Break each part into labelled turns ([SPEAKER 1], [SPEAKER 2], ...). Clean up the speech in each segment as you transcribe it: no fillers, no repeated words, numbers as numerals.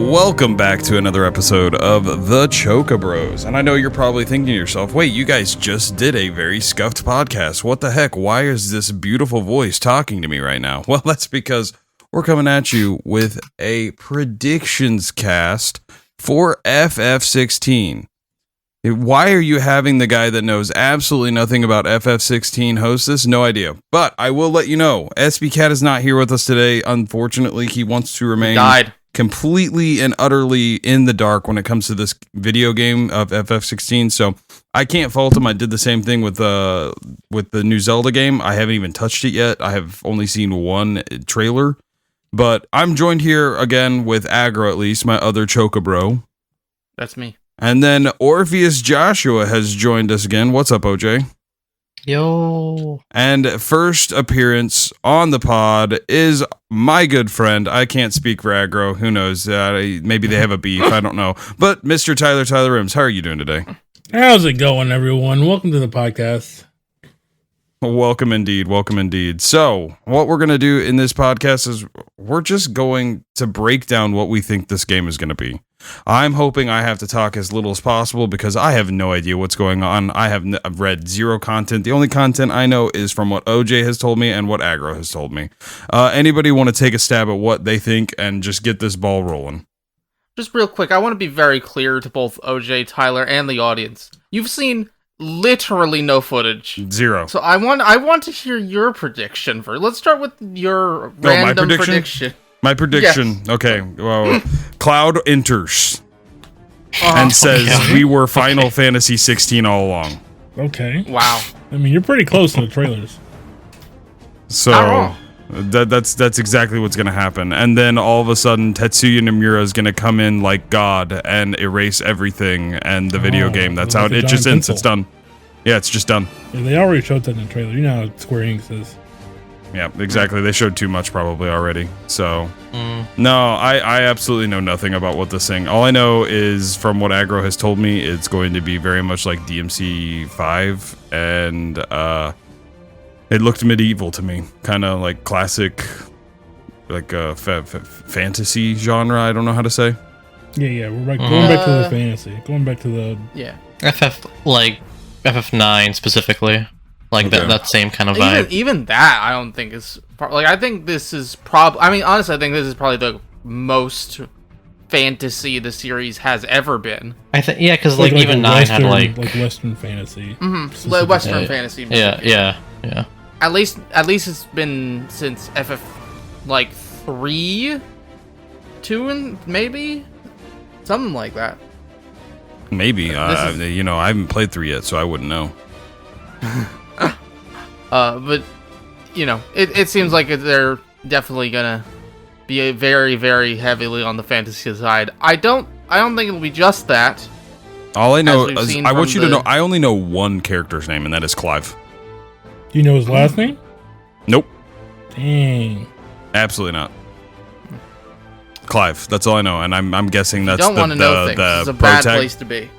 [SPEAKER 1] Welcome back to another episode of the Choco-Bros. And I know you're probably thinking to yourself, wait, you guys just did a very scuffed podcast. What the heck? Why is this beautiful voice talking to me right now? Well, that's because we're coming at you with a predictions cast for FF16. Why are you having the guy that knows absolutely nothing about FF16 host this? No idea. But I will let you know, Espycat is not here with us today. Unfortunately, he wants to remain completely and utterly in the dark when it comes to this video game of FF16. So I can't fault him. I did the same thing with the new Zelda game. I haven't even touched it yet. I have only seen one trailer. But I'm joined here again with Aggro, at least, my other Choco-Bro.
[SPEAKER 2] That's me.
[SPEAKER 1] And then Orpheus Joshua has joined us again. What's up, OJ?
[SPEAKER 3] Yo.
[SPEAKER 1] And first appearance on the pod is my good friend. I can't speak for Aggro. Who knows? Maybe they have a beef. I don't know. But Mr. Tyler Rims, how are you doing today?
[SPEAKER 4] How's it going, everyone? Welcome to the podcast.
[SPEAKER 1] Welcome indeed. So, what we're going to do in this podcast is we're just going to break down what we think this game is going to be. I'm hoping I have to talk as little as possible because I have no idea what's going on. I've read zero content. The only content I know is from what OJ has told me and what Aggro has told me. Anybody want to take a stab at what they think and just get this ball rolling?
[SPEAKER 2] Just real quick, I want to be very clear to both OJ, Tyler, and the audience. You've seen literally no footage.
[SPEAKER 1] Zero.
[SPEAKER 2] So I want to hear your prediction first. Let's start with your random prediction.
[SPEAKER 1] My prediction. Yes. Okay. Well, Cloud enters and says we were Final Fantasy 16 all along.
[SPEAKER 4] Okay.
[SPEAKER 2] Wow.
[SPEAKER 4] I mean, you're pretty close in the trailers.
[SPEAKER 1] So that's exactly what's going to happen. And then all of a sudden, Tetsuya Nomura is going to come in like God and erase everything and the video game. That's how it just ends. It's done. Yeah, it's just done.
[SPEAKER 4] Yeah, they already showed that in the trailer. You know how Square Enix is.
[SPEAKER 1] Yeah, exactly. They showed too much probably already. So, no, I absolutely know nothing about what this thing. All I know is from what Aggro has told me, it's going to be very much like DMC 5, and it looked medieval to me, kind of like classic, like fantasy genre. I don't know how to say.
[SPEAKER 4] Yeah, we're going back to the fantasy, going back to the
[SPEAKER 3] FF9 specifically. Like that same kind of vibe.
[SPEAKER 2] Even that, I don't think is I think this is probably. I mean, honestly, I think this is probably the most fantasy the series has ever been.
[SPEAKER 3] I think because like even 9 had like
[SPEAKER 4] Western fantasy.
[SPEAKER 2] Mm-hmm. Western fantasy.
[SPEAKER 3] Yeah.
[SPEAKER 2] At least it's been since FF 3, 2, and maybe something like that.
[SPEAKER 1] Maybe I haven't played 3 yet, so I wouldn't know.
[SPEAKER 2] But it seems like they're definitely gonna be very, very heavily on the fantasy side. I don't think it'll be just that.
[SPEAKER 1] All I know is I want you to know I only know one character's name, and that is Clive.
[SPEAKER 4] Do you know his last name?
[SPEAKER 1] Nope.
[SPEAKER 4] Dang.
[SPEAKER 1] Absolutely not. Clive. That's all I know, and I'm guessing that's
[SPEAKER 2] don't want to know things. It's a bad place to be.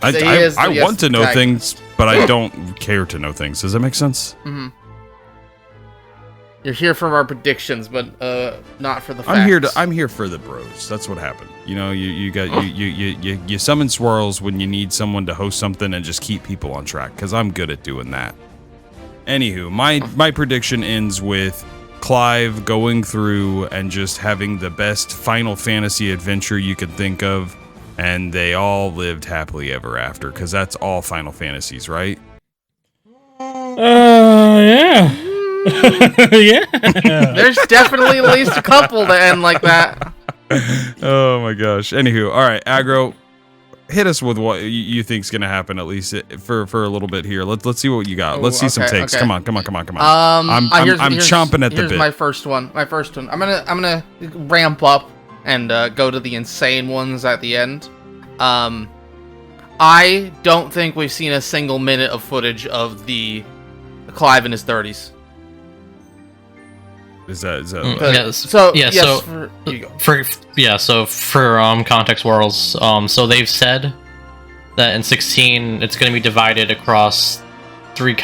[SPEAKER 1] I want to know things, but I don't care to know things. Does that make sense?
[SPEAKER 2] Mm-hmm. You're here for our predictions, but not for the facts.
[SPEAKER 1] I'm here for the bros. That's what happened. You know, you summon Swirls when you need someone to host something and just keep people on track, because I'm good at doing that. Anywho, my prediction ends with Clive going through and just having the best Final Fantasy adventure you could think of. And they all lived happily ever after, because that's all Final Fantasies, right?
[SPEAKER 4] Yeah. Yeah.
[SPEAKER 2] There's definitely at least a couple that end like that.
[SPEAKER 1] Oh my gosh. Anywho, all right, Aggro, hit us with what you think's gonna happen, at least for a little bit here. Let's see what you got. Let's see some takes.
[SPEAKER 2] Okay.
[SPEAKER 1] Come on. I'm chomping at the bit.
[SPEAKER 2] Here's my first one. I'm gonna ramp up and go to the insane ones at the end. I don't think we've seen a single minute of footage of the Clive in his 30s.
[SPEAKER 1] Is that
[SPEAKER 3] So for context worlds, so they've said that in 16 it's going to be divided across three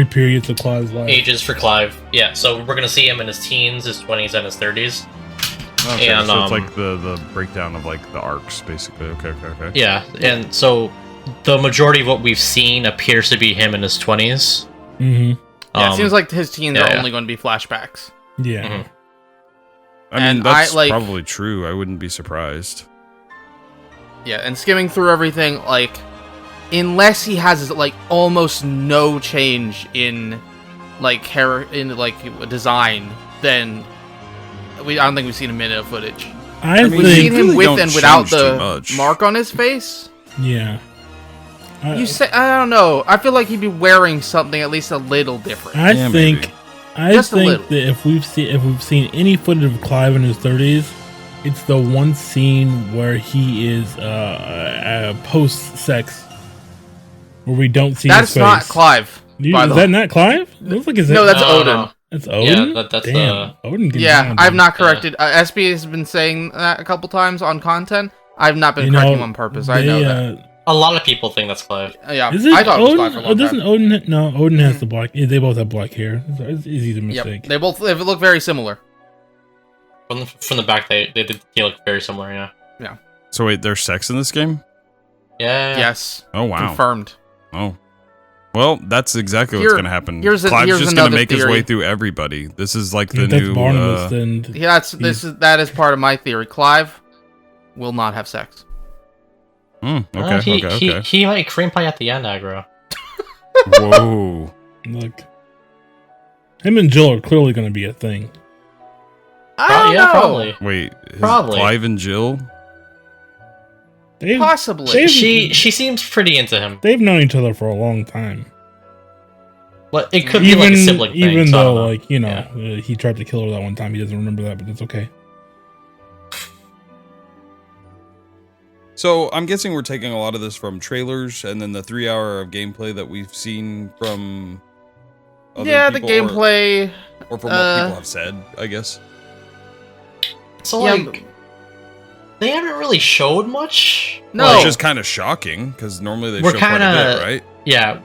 [SPEAKER 4] periods of Clive's life.
[SPEAKER 3] Ages for Clive. Yeah, so we're going to see him in his teens, his 20s, and his 30s.
[SPEAKER 1] Okay,
[SPEAKER 3] And,
[SPEAKER 1] so it's like the breakdown of like the arcs, basically. Okay.
[SPEAKER 3] Yeah, and so the majority of what we've seen appears to be him in his 20s.
[SPEAKER 4] Mm-hmm.
[SPEAKER 2] Yeah, it seems like his teens are
[SPEAKER 3] yeah.
[SPEAKER 2] only going to be flashbacks.
[SPEAKER 4] Yeah.
[SPEAKER 3] Mhm.
[SPEAKER 1] I mean,
[SPEAKER 2] And
[SPEAKER 1] that's
[SPEAKER 2] I,
[SPEAKER 1] probably true. I wouldn't be surprised.
[SPEAKER 2] Yeah, and skimming through everything, like, unless he has like almost no change in like design, then I don't think we've seen a minute of footage.
[SPEAKER 4] I
[SPEAKER 2] We've
[SPEAKER 4] think.
[SPEAKER 2] seen him
[SPEAKER 1] really
[SPEAKER 2] with
[SPEAKER 1] don't
[SPEAKER 2] and without
[SPEAKER 1] change too
[SPEAKER 2] the
[SPEAKER 1] much.
[SPEAKER 2] mark on his face.
[SPEAKER 4] Yeah.
[SPEAKER 2] You say I don't know. I feel like he'd be wearing something at least a little different.
[SPEAKER 4] I
[SPEAKER 1] Yeah,
[SPEAKER 4] think.
[SPEAKER 1] maybe.
[SPEAKER 4] I
[SPEAKER 2] Just a
[SPEAKER 4] think
[SPEAKER 2] little.
[SPEAKER 4] that if we've seen any footage of Clive in his 30s, it's the one scene where he is post sex, where we don't see
[SPEAKER 2] That's
[SPEAKER 4] his face.
[SPEAKER 2] not Clive. by
[SPEAKER 4] Is
[SPEAKER 2] the
[SPEAKER 4] that not Clive? Looks like
[SPEAKER 2] No, that's
[SPEAKER 3] No,
[SPEAKER 2] Odin.
[SPEAKER 3] no.
[SPEAKER 4] That's Odin.
[SPEAKER 3] that's
[SPEAKER 4] Damn. Odin. Can
[SPEAKER 2] Yeah,
[SPEAKER 4] down,
[SPEAKER 2] I've
[SPEAKER 4] dude.
[SPEAKER 2] not corrected. SB has been saying that a couple times on content. I've not been correcting him on purpose. I know that.
[SPEAKER 3] A lot of people think that's Clive.
[SPEAKER 2] Yeah,
[SPEAKER 4] Is it
[SPEAKER 2] I thought it was
[SPEAKER 4] Odin?
[SPEAKER 2] Clive for a long
[SPEAKER 4] Doesn't
[SPEAKER 2] time.
[SPEAKER 4] Odin? No, Odin has the black. They both have black hair. It's easy to
[SPEAKER 2] Yep,
[SPEAKER 4] mistake.
[SPEAKER 2] they look very similar.
[SPEAKER 3] From the back, they look very similar. Yeah.
[SPEAKER 1] So wait, there's sex in this game?
[SPEAKER 3] Yeah.
[SPEAKER 2] Yes,
[SPEAKER 1] Oh wow.
[SPEAKER 2] confirmed.
[SPEAKER 1] Oh. Well, that's exactly what's
[SPEAKER 2] Here-
[SPEAKER 1] going to happen.
[SPEAKER 2] here's
[SPEAKER 1] Clive's
[SPEAKER 2] here's
[SPEAKER 1] just going to
[SPEAKER 2] another
[SPEAKER 1] make his
[SPEAKER 2] theory.
[SPEAKER 1] way through everybody. This is like the
[SPEAKER 4] That's
[SPEAKER 1] new.
[SPEAKER 4] Barnabas, and
[SPEAKER 2] Yeah, that is part of my theory. Clive will not have sex.
[SPEAKER 1] Okay.
[SPEAKER 3] He might cream pie at the end, aggro.
[SPEAKER 1] Whoa.
[SPEAKER 4] look, him and Jill are clearly going to be a thing.
[SPEAKER 2] I don't know.
[SPEAKER 3] Probably.
[SPEAKER 1] Wait, is
[SPEAKER 3] Probably.
[SPEAKER 1] Clive and Jill?
[SPEAKER 2] Possibly.
[SPEAKER 4] They've-
[SPEAKER 3] She seems pretty into him.
[SPEAKER 4] They've known each other for a long time.
[SPEAKER 3] But it could be like a sibling thing.
[SPEAKER 4] Even
[SPEAKER 3] so I
[SPEAKER 4] though,
[SPEAKER 3] don't know.
[SPEAKER 4] like, he tried to kill her that one time. He doesn't remember that, but that's okay.
[SPEAKER 1] So I'm guessing we're taking a lot of this from trailers and then the 3 hour of gameplay that we've seen from. Other
[SPEAKER 2] Yeah, the
[SPEAKER 1] people,
[SPEAKER 2] gameplay.
[SPEAKER 1] or from what people have said, I guess.
[SPEAKER 3] So
[SPEAKER 2] Yeah,
[SPEAKER 3] like, they haven't really showed much.
[SPEAKER 2] No.
[SPEAKER 1] Which is kind of shocking because normally they
[SPEAKER 3] We're
[SPEAKER 1] show quite a
[SPEAKER 3] kinda-
[SPEAKER 1] bit, right?
[SPEAKER 3] Yeah.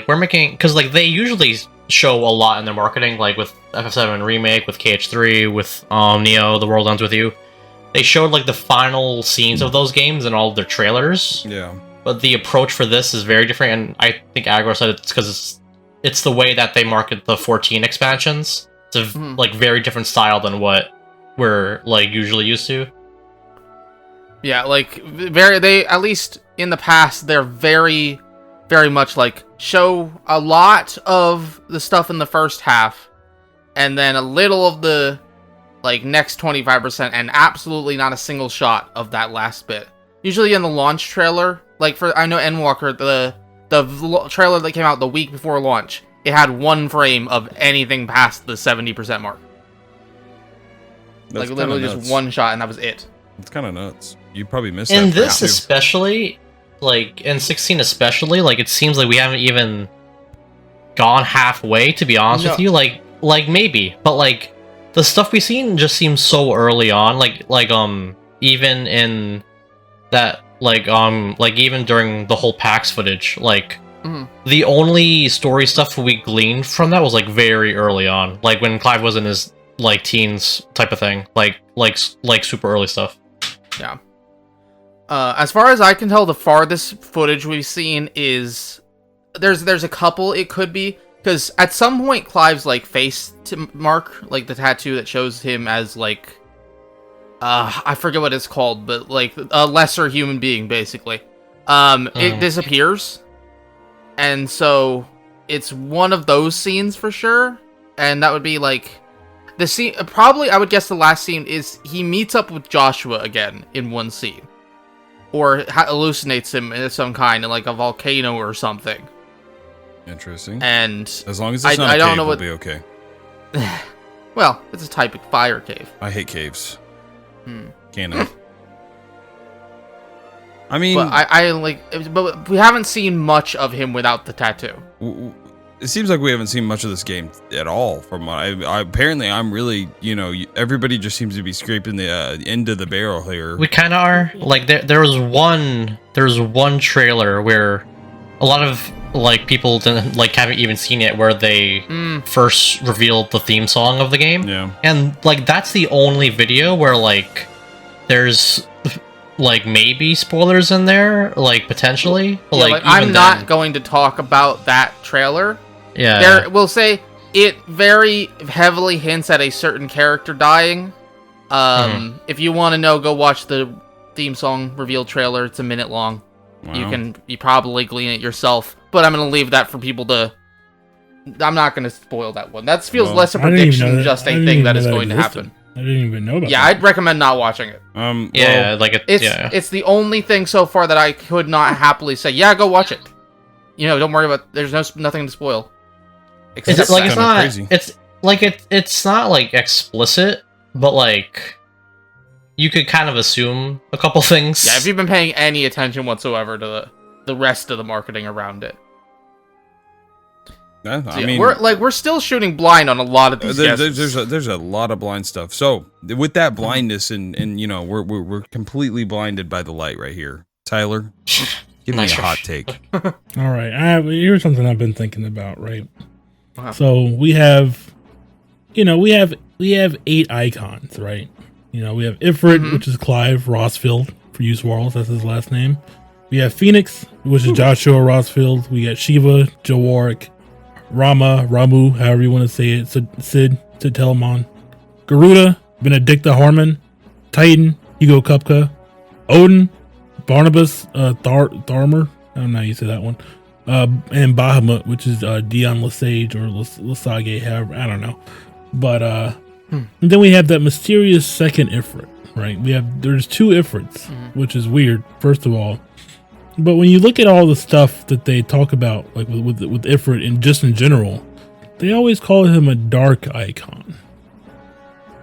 [SPEAKER 3] We're making because like they usually show a lot in their marketing, like with FF7 remake, with KH3, with Neo, The World Ends With You. They showed like the final scenes of those games in all of their trailers.
[SPEAKER 1] Yeah.
[SPEAKER 3] But the approach for this is very different, and I think Aggro said it's because it's the way that they market the 14 expansions. It's a like very different style than what we're like usually used to.
[SPEAKER 2] Yeah, like they at least in the past they're very much like show a lot of the stuff in the first half and then a little of the like next 25% and absolutely not a single shot of that last bit. Usually in the launch trailer, like for I know Endwalker, the trailer that came out the week before launch, it had one frame of anything past the 70% mark.
[SPEAKER 1] That's
[SPEAKER 2] like literally
[SPEAKER 1] kinda
[SPEAKER 2] just
[SPEAKER 1] nuts.
[SPEAKER 2] one shot and that was it.
[SPEAKER 1] It's kind of nuts. You probably missed
[SPEAKER 3] In
[SPEAKER 1] that.
[SPEAKER 3] this
[SPEAKER 1] too.
[SPEAKER 3] especially, like in 16 especially, like it seems like we haven't even gone halfway, to be honest with you. Like maybe, but like the stuff we've seen just seems so early on. Like even in that like even during the whole PAX footage, like the only story stuff we gleaned from that was like very early on, like when Clive was in his like teens type of thing, like super early stuff.
[SPEAKER 2] Yeah. As far as I can tell, the farthest footage we've seen is there's a couple it could be, because at some point Clive's like face mark, like the tattoo that shows him as like I forget what it's called, but like a lesser human being basically. It disappears. And so it's one of those scenes for sure, and that would be like the scene. Probably, I would guess the last scene is he meets up with Joshua again in one scene, or hallucinates him in some kind, in like a volcano or something.
[SPEAKER 1] Interesting.
[SPEAKER 2] And
[SPEAKER 1] As long as it's not
[SPEAKER 2] I
[SPEAKER 1] a
[SPEAKER 2] don't
[SPEAKER 1] cave,
[SPEAKER 2] know
[SPEAKER 1] we'll
[SPEAKER 2] what.
[SPEAKER 1] be okay.
[SPEAKER 2] Well, it's a type of fire cave.
[SPEAKER 1] I hate caves. Canon. I mean,
[SPEAKER 2] But I like. But we haven't seen much of him without the tattoo.
[SPEAKER 1] it seems like we haven't seen much of this game at all. From what apparently, I'm really, everybody just seems to be scraping the end of the barrel here.
[SPEAKER 3] We kind of are. Like there was one trailer where a lot of like people didn't like haven't even seen it, where they first revealed the theme song of the game.
[SPEAKER 1] Yeah.
[SPEAKER 3] And like that's the only video where like there's like maybe spoilers in there, like potentially. But,
[SPEAKER 2] Yeah,
[SPEAKER 3] like
[SPEAKER 2] like, I'm
[SPEAKER 3] even
[SPEAKER 2] not
[SPEAKER 3] then-
[SPEAKER 2] going to talk about that trailer.
[SPEAKER 3] Yeah.
[SPEAKER 2] There, we'll say it very heavily hints at a certain character dying. If you want to know, go watch the theme song reveal trailer. It's a minute long.
[SPEAKER 1] Wow.
[SPEAKER 2] You probably glean it yourself, but I'm gonna leave that for people to. I'm not gonna spoil that one. That feels
[SPEAKER 1] Well,
[SPEAKER 2] less a
[SPEAKER 4] I didn't even
[SPEAKER 2] prediction,
[SPEAKER 4] know that-
[SPEAKER 2] just
[SPEAKER 4] I
[SPEAKER 2] a
[SPEAKER 4] didn't
[SPEAKER 2] thing
[SPEAKER 4] even
[SPEAKER 2] that
[SPEAKER 4] know
[SPEAKER 2] is
[SPEAKER 4] that
[SPEAKER 2] going to
[SPEAKER 4] existed.
[SPEAKER 2] happen.
[SPEAKER 4] I didn't even know about
[SPEAKER 2] Yeah,
[SPEAKER 4] that.
[SPEAKER 2] I'd recommend not watching it.
[SPEAKER 3] Yeah, like it.
[SPEAKER 2] It's the only thing so far that I could not happily say, yeah, go watch it. You know, don't worry about. There's nothing to spoil.
[SPEAKER 3] It's
[SPEAKER 2] Except
[SPEAKER 3] like it's
[SPEAKER 1] kinda
[SPEAKER 3] not.
[SPEAKER 1] crazy.
[SPEAKER 3] It's like it's not like explicit, but like you could kind of assume a couple things.
[SPEAKER 2] yeah, if you've been paying any attention whatsoever to the rest of the marketing around it.
[SPEAKER 1] Yeah,
[SPEAKER 2] So
[SPEAKER 1] I
[SPEAKER 2] yeah,
[SPEAKER 1] mean,
[SPEAKER 2] we're still shooting blind on a lot of these guesses.
[SPEAKER 1] there's a lot of blind stuff. So with that blindness and you know we're completely blinded by the light right here. Tyler, give me a
[SPEAKER 3] Nice
[SPEAKER 1] hot
[SPEAKER 3] try.
[SPEAKER 1] take.
[SPEAKER 4] All right, here's something I've been thinking about. Right,
[SPEAKER 2] Wow.
[SPEAKER 4] so we have 8 icons, right? You know, we have Ifrit, which is Clive Rossfield for you Swarls, that's his last name. We have Phoenix, which is Joshua Rossfield. We got Shiva, Jawarik, Ramu, however you want to say it, Sid Telamon, Garuda, Benedicta Harmon, Titan, Hugo Kupka, Odin, Barnabas, Tharmer, I don't know how you say that one, and Bahamut, which is Dion Lesage or Lesage, however, I don't know. But and then we have that mysterious second Ifrit, right? There's 2 Ifrits, which is weird, first of all. But when you look at all the stuff that they talk about, like with Ifrit and just in general, they always call him a dark icon.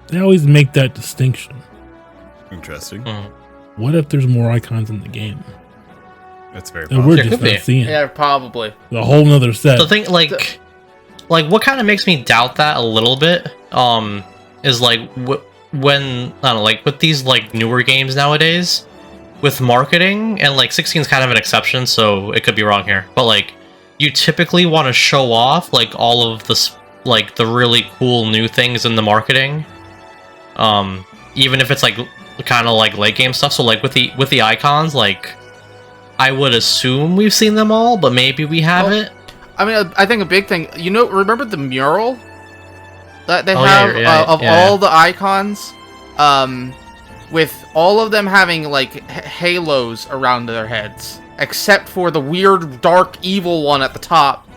[SPEAKER 4] They always make that distinction.
[SPEAKER 1] Interesting.
[SPEAKER 3] Mm-hmm.
[SPEAKER 4] What if there's more icons in the game
[SPEAKER 1] That's very
[SPEAKER 4] that we're
[SPEAKER 3] There
[SPEAKER 4] just
[SPEAKER 3] could be.
[SPEAKER 4] not seeing?
[SPEAKER 2] Yeah, probably.
[SPEAKER 4] A whole nother set.
[SPEAKER 3] The thing, like what kind of makes me doubt that a little bit, is like when I don't know, like with these like newer games nowadays, with marketing, and like 16 is kind of an exception, so it could be wrong here, but like you typically want to show off like all of this, like the really cool new things in the marketing, even if it's like kind of like late game stuff. So like with the icons, like I would assume we've seen them all, but maybe we haven't.
[SPEAKER 2] I mean, I think a big thing, remember the mural that they
[SPEAKER 3] Oh,
[SPEAKER 2] have
[SPEAKER 3] yeah,
[SPEAKER 2] of
[SPEAKER 3] yeah.
[SPEAKER 2] all the icons, with all of them having like halos around their heads, except for the weird, dark, evil one at the top,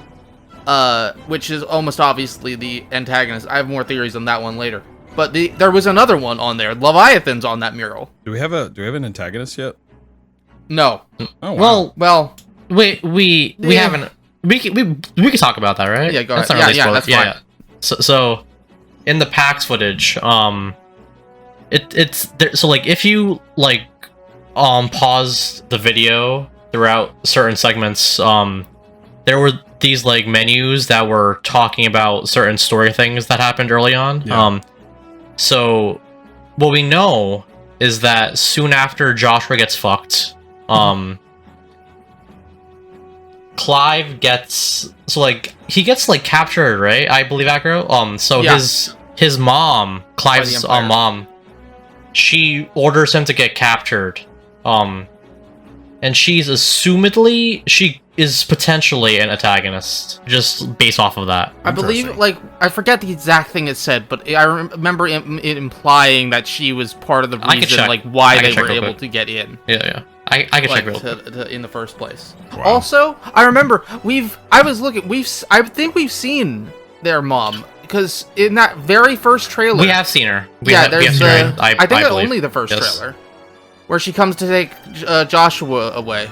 [SPEAKER 2] which is almost obviously the antagonist. I have more theories on that one later. But there was another one on there. Leviathan's on that mural.
[SPEAKER 1] Do we have an antagonist yet?
[SPEAKER 2] No.
[SPEAKER 1] Oh wow.
[SPEAKER 2] Well,
[SPEAKER 3] We
[SPEAKER 2] Yeah.
[SPEAKER 3] haven't. We can talk about that, right?
[SPEAKER 2] Yeah, go
[SPEAKER 3] That's
[SPEAKER 2] ahead.
[SPEAKER 3] not really
[SPEAKER 2] Yeah,
[SPEAKER 3] spoilers.
[SPEAKER 2] that's fine.
[SPEAKER 3] So in the PAX footage, it's there. So like if you like pause the video throughout certain segments, there were these like menus that were talking about certain story things that happened early on.
[SPEAKER 1] Yeah.
[SPEAKER 3] So what we know is that soon after Joshua gets fucked, Clive gets he gets like captured, right? I believe Acro. So
[SPEAKER 2] Yeah.
[SPEAKER 3] his mom, Clive's
[SPEAKER 2] Empire.
[SPEAKER 3] mom, she orders him to get captured. And she is potentially an antagonist, just based off of that.
[SPEAKER 2] I believe,
[SPEAKER 1] Interesting.
[SPEAKER 2] I forget the exact thing it said, but I remember it implying that she was part of the
[SPEAKER 3] I can
[SPEAKER 2] reason,
[SPEAKER 3] check.
[SPEAKER 2] like, why
[SPEAKER 3] I can
[SPEAKER 2] they
[SPEAKER 3] check
[SPEAKER 2] were
[SPEAKER 3] real
[SPEAKER 2] able
[SPEAKER 3] quick.
[SPEAKER 2] to get in.
[SPEAKER 3] Yeah. I can
[SPEAKER 2] Like,
[SPEAKER 3] check real quick.
[SPEAKER 2] in the first place.
[SPEAKER 1] Wow.
[SPEAKER 2] Also, I remember I think we've seen their mom, because in that very first trailer,
[SPEAKER 3] We have seen her. We
[SPEAKER 2] yeah,
[SPEAKER 3] have
[SPEAKER 2] there's
[SPEAKER 3] seen her,
[SPEAKER 2] I think
[SPEAKER 3] believe.
[SPEAKER 2] only the first
[SPEAKER 3] Yes.
[SPEAKER 2] trailer, where she comes to take Joshua away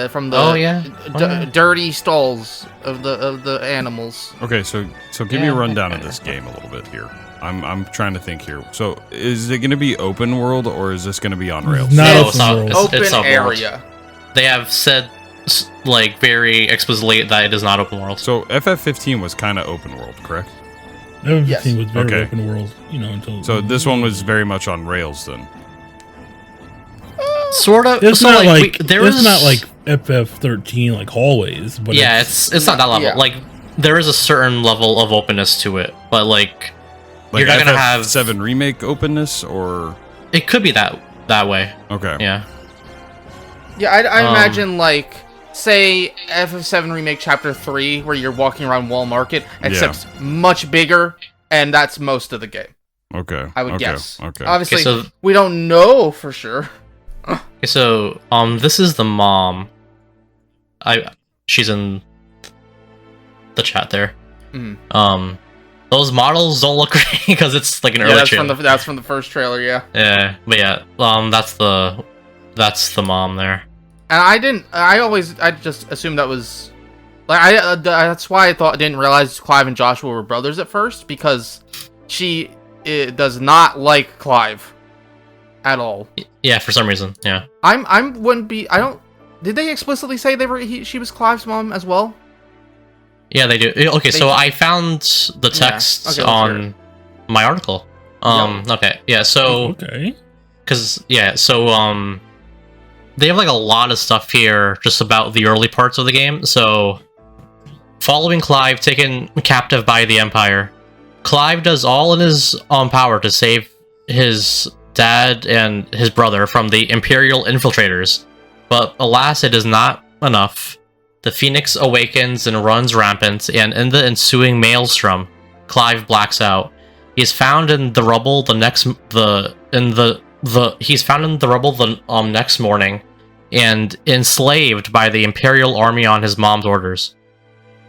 [SPEAKER 2] from the
[SPEAKER 3] Oh, yeah. Oh, yeah.
[SPEAKER 2] dirty stalls of the animals.
[SPEAKER 1] Okay, so give me a
[SPEAKER 3] Yeah.
[SPEAKER 1] rundown of this game a little bit here. I'm trying to think here. So is it going to be open world or is this going to be on rails?
[SPEAKER 4] Not
[SPEAKER 3] No,
[SPEAKER 4] open
[SPEAKER 3] it's not.
[SPEAKER 4] world.
[SPEAKER 3] It's
[SPEAKER 2] Open
[SPEAKER 3] open world.
[SPEAKER 2] area.
[SPEAKER 3] They have said like very explicitly that it is not open world.
[SPEAKER 1] So FF15 was kind of open world, correct?
[SPEAKER 4] Everything
[SPEAKER 2] Yes.
[SPEAKER 4] was very
[SPEAKER 1] Okay.
[SPEAKER 4] open world, until.
[SPEAKER 1] So this one was very much on rails then.
[SPEAKER 3] Sort of.
[SPEAKER 4] It's
[SPEAKER 3] so
[SPEAKER 4] not
[SPEAKER 3] like
[SPEAKER 4] it's not like FF13 like hallways, but
[SPEAKER 3] yeah, it's not that level.
[SPEAKER 2] Yeah.
[SPEAKER 3] Like there is a certain level of openness to it, but like you're not gonna have
[SPEAKER 1] FF7 remake openness, or
[SPEAKER 3] it could be that way.
[SPEAKER 1] okay,
[SPEAKER 3] Yeah.
[SPEAKER 2] Yeah, I imagine, like, say, FF7 Remake Chapter 3, where you're walking around Wall Market, except much bigger, and that's most of the game.
[SPEAKER 1] Okay,
[SPEAKER 2] I would guess.
[SPEAKER 1] Okay.
[SPEAKER 2] Obviously,
[SPEAKER 3] Okay, so-
[SPEAKER 2] we don't know for sure.
[SPEAKER 3] Okay, so this is the mom. She's in the chat there.
[SPEAKER 2] Mhm.
[SPEAKER 3] Those models don't look great because it's like an early trailer.
[SPEAKER 2] that's from the first trailer, yeah.
[SPEAKER 3] Yeah, but yeah, that's the mom there.
[SPEAKER 2] And I just assumed that was, like, that's why I didn't realize Clive and Joshua were brothers at first, because she does not like Clive at all.
[SPEAKER 3] Yeah, for some reason. Yeah.
[SPEAKER 2] Did they explicitly say she was Clive's mom as well?
[SPEAKER 3] Yeah, they do. Okay, so I found the text
[SPEAKER 2] Okay, let's hear
[SPEAKER 3] on my article. Okay, yeah, so
[SPEAKER 4] okay.
[SPEAKER 3] because they have like a lot of stuff here just about the early parts of the game. So, following Clive taken captive by the Empire, Clive does all in his power to save his dad and his brother from the Imperial infiltrators. But alas, it is not enough. The Phoenix awakens and runs rampant, and in the ensuing maelstrom, Clive blacks out. He's found in the rubble the next next morning, and enslaved by the Imperial army on his mom's orders.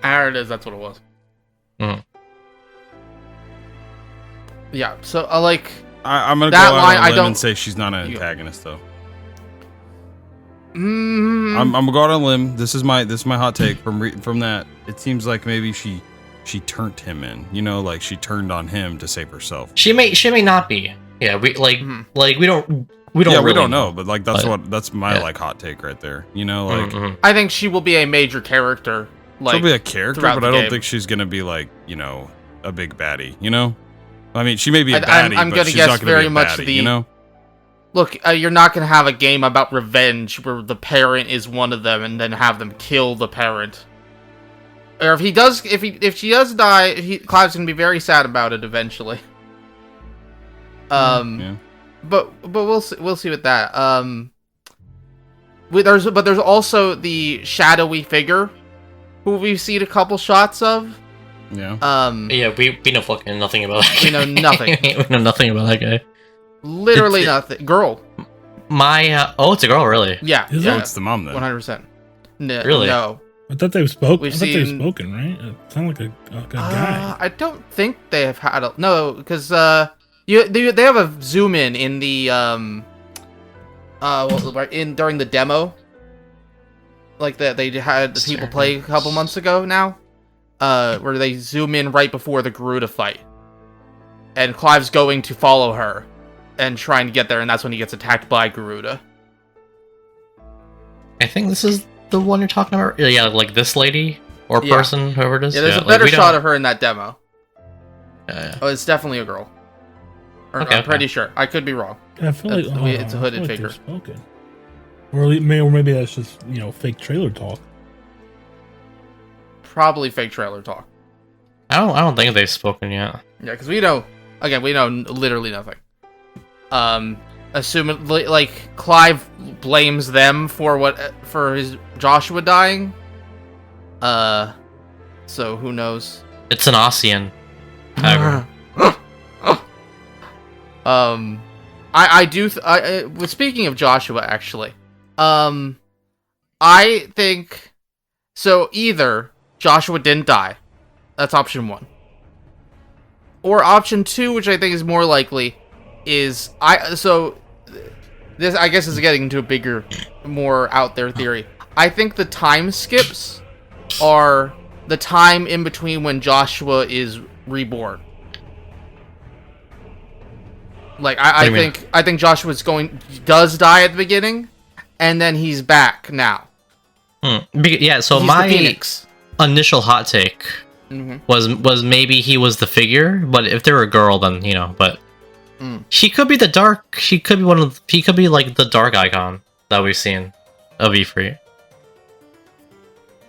[SPEAKER 2] There it is. That's what it was.
[SPEAKER 3] Mhm.
[SPEAKER 2] Yeah. So
[SPEAKER 1] I'm gonna
[SPEAKER 2] that
[SPEAKER 1] go
[SPEAKER 2] line,
[SPEAKER 1] out on
[SPEAKER 2] I
[SPEAKER 1] a limb
[SPEAKER 2] don't-
[SPEAKER 1] and say she's not an antagonist, though.
[SPEAKER 2] Mm,
[SPEAKER 1] I'm gonna go out on a limb. This is my hot take from that. It seems like maybe she turned him in. You know, like she turned on him to save herself.
[SPEAKER 3] She may not be. Yeah, we we don't
[SPEAKER 1] We
[SPEAKER 3] really
[SPEAKER 1] don't know, but like that's my
[SPEAKER 3] yeah.
[SPEAKER 1] like hot take right there. You know, like
[SPEAKER 3] Mhm.
[SPEAKER 2] I think she will be a major character. Like,
[SPEAKER 1] she'll be a character,
[SPEAKER 2] throughout
[SPEAKER 1] but
[SPEAKER 2] the
[SPEAKER 1] I don't
[SPEAKER 2] game.
[SPEAKER 1] think she's gonna be like, you know, a big baddie. You know, I mean, she may be a baddie,
[SPEAKER 2] I'm
[SPEAKER 1] but
[SPEAKER 2] gonna
[SPEAKER 1] she's
[SPEAKER 2] guess
[SPEAKER 1] not gonna
[SPEAKER 2] very
[SPEAKER 1] be a
[SPEAKER 2] much
[SPEAKER 1] baddie,
[SPEAKER 2] the-
[SPEAKER 1] you know.
[SPEAKER 2] Look, you're not gonna have a game about revenge where the parent is one of them and then have them kill the parent. Or if she does die, Clive's gonna be very sad about it eventually.
[SPEAKER 1] Yeah.
[SPEAKER 2] But we'll see with that. There's also the shadowy figure who we've seen a couple shots of.
[SPEAKER 1] Yeah.
[SPEAKER 3] Yeah, we know fucking nothing about that guy.
[SPEAKER 2] We know nothing.
[SPEAKER 3] We know nothing about that guy.
[SPEAKER 2] Literally nothing. Girl.
[SPEAKER 3] It's a girl, really?
[SPEAKER 2] Yeah.
[SPEAKER 4] Is
[SPEAKER 2] yeah.
[SPEAKER 1] Oh, it's the mom then.
[SPEAKER 2] 100%.
[SPEAKER 3] Really?
[SPEAKER 2] No.
[SPEAKER 4] I thought they've spoken.
[SPEAKER 2] We've
[SPEAKER 4] I thought they've
[SPEAKER 2] seen-
[SPEAKER 4] spoken, right? It sounded like a guy.
[SPEAKER 2] I don't think they have had no, because they have a zoom in the during the demo, like that they had the people play a couple months ago now, where they zoom in right before the Garuda fight, and Clive's going to follow her and trying to get there, and that's when he gets attacked by Garuda.
[SPEAKER 3] I think this is the one you're talking about. Yeah, like this lady or
[SPEAKER 2] Yeah.
[SPEAKER 3] person, whoever it is.
[SPEAKER 2] Yeah, there's a
[SPEAKER 3] like,
[SPEAKER 2] better
[SPEAKER 3] we
[SPEAKER 2] shot
[SPEAKER 3] don't-
[SPEAKER 2] of her in that demo.
[SPEAKER 3] Yeah.
[SPEAKER 2] Oh, it's definitely a girl. Or,
[SPEAKER 3] Okay,
[SPEAKER 2] I'm pretty sure. I could be wrong.
[SPEAKER 4] I feel like
[SPEAKER 2] It's a
[SPEAKER 4] I
[SPEAKER 2] hooded
[SPEAKER 4] feel like
[SPEAKER 2] figure.
[SPEAKER 4] they've spoken. Or maybe that's just fake trailer talk.
[SPEAKER 2] Probably fake trailer talk.
[SPEAKER 3] I don't think they've spoken yet.
[SPEAKER 2] Yeah, because we know literally nothing. Assuming like Clive blames them for his Joshua dying. So who knows?
[SPEAKER 3] It's an Ossian. However.
[SPEAKER 2] Speaking of Joshua, actually, I think so. Either Joshua didn't die, that's option one, or option two, which I think is more likely, is this I guess is getting into a bigger, more out there theory. I think the time skips are the time in between when Joshua is reborn. Like I think Joshua's does die at the beginning, and then he's back now.
[SPEAKER 3] Yeah, so
[SPEAKER 2] He's the
[SPEAKER 3] my
[SPEAKER 2] Phoenix.
[SPEAKER 3] initial hot take was maybe he was the figure, but if they're a girl, then but she could be he could be like the dark icon that we've seen of E3.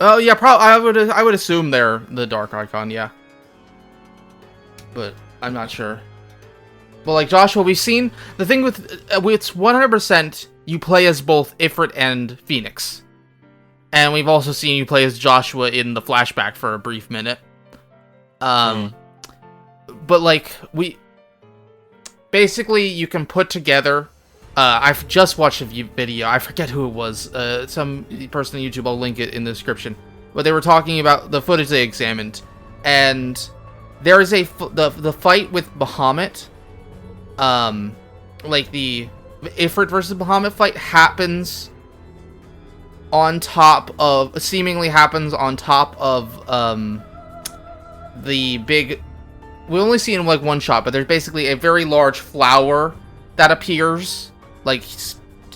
[SPEAKER 2] Oh yeah, probably. I would assume they're the Dark Icon, yeah. But I'm not sure. But like Joshua, we've seen the thing with it's 100% you play as both Ifrit and Phoenix, and we've also seen you play as Joshua in the flashback for a brief minute. But like basically you can put together. I've just watched a video. I forget who it was. Some person on YouTube. I'll link it in the description. But they were talking about the footage they examined, and there is the fight with Bahamut. Like the Ifrit versus Bahamut fight happens on top of seemingly happens on top of the big. We only see it in like one shot, but there's basically a very large flower that appears. Like,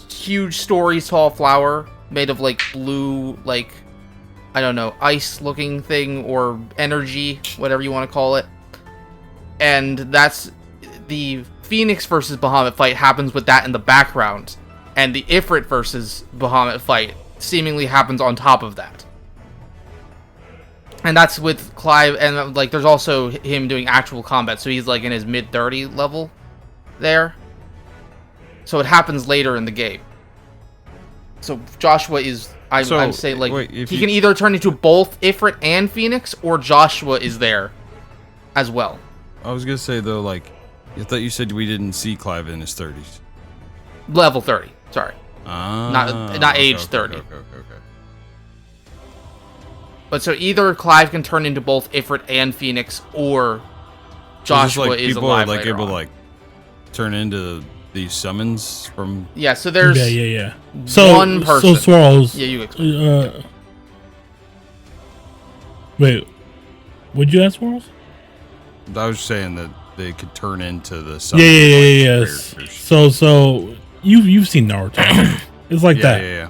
[SPEAKER 2] huge stories tall flower made of, like, blue, like, I don't know, ice-looking thing, or energy, whatever you want to call it. And that's, the Phoenix versus Bahamut fight happens with that in the background. And the Ifrit versus Bahamut fight seemingly happens on top of that. And that's with Clive, and, like, there's also him doing actual combat, so he's, like, in his mid-30 level there. So it happens later in the game. So Joshua is, I'm saying, like, wait, he can either turn into both Ifrit and Phoenix, or Joshua is there as well.
[SPEAKER 1] I was gonna say though, like, I thought you said we didn't see Clive in his 30s.
[SPEAKER 2] Level 30, sorry. Not age 30.
[SPEAKER 1] Okay.
[SPEAKER 2] But so either Clive can turn into both Ifrit and Phoenix, or Joshua is alive later on.
[SPEAKER 1] People like turn into these summons from...
[SPEAKER 2] Yeah, so there's
[SPEAKER 4] So,
[SPEAKER 2] one person.
[SPEAKER 4] So Swarls...
[SPEAKER 2] Yeah, you explain.
[SPEAKER 4] Wait. Would you ask Swarls?
[SPEAKER 1] I was saying that they could turn into the summons.
[SPEAKER 4] Yes. So you've seen Naruto. It's like that.
[SPEAKER 1] Yeah.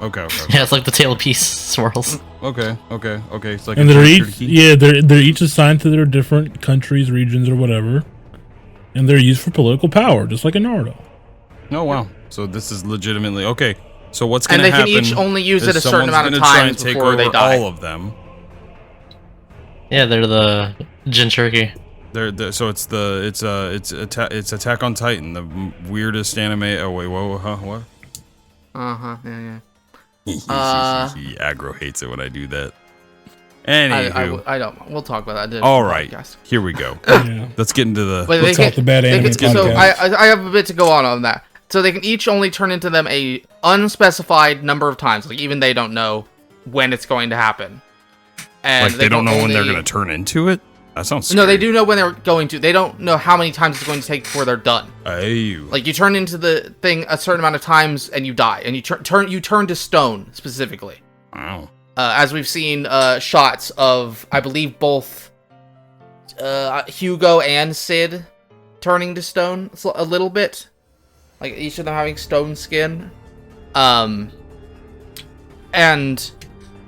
[SPEAKER 1] Okay.
[SPEAKER 3] Yeah, it's like the tail piece swirls.
[SPEAKER 1] Okay. It's like,
[SPEAKER 4] and they're each assigned to their different countries, regions, or whatever. And they're used for political power, just like in Naruto.
[SPEAKER 1] Oh, wow. So this is legitimately... Okay, so what's going to happen...
[SPEAKER 2] And they can each only use it a certain amount of times before they die.
[SPEAKER 1] All of them.
[SPEAKER 3] Yeah, they're the Jinchuriki.
[SPEAKER 1] So it's Attack on Titan, the weirdest anime... Oh, wait, what?
[SPEAKER 2] Yeah.
[SPEAKER 1] Aggro hates it when I do that. Anywho.
[SPEAKER 2] I don't. We'll talk about that.
[SPEAKER 1] All right, here we go. Let's get into the...
[SPEAKER 4] Let's talk the bad anime.
[SPEAKER 2] So I have a bit to go on that. So they can each only turn into them a unspecified number of times. Like, even they don't know when it's going to happen. And
[SPEAKER 1] like, they don't know when they're going to turn into it? That sounds scary.
[SPEAKER 2] No, they do know when they're going to. They don't know how many times it's going to take before they're done.
[SPEAKER 1] Ayu.
[SPEAKER 2] Like, you turn into the thing a certain amount of times and you die. And you turn to stone, specifically.
[SPEAKER 1] Wow.
[SPEAKER 2] As we've seen shots of, I believe, both Hugo and Sid turning to stone a little bit. Like, each of them having stone skin. And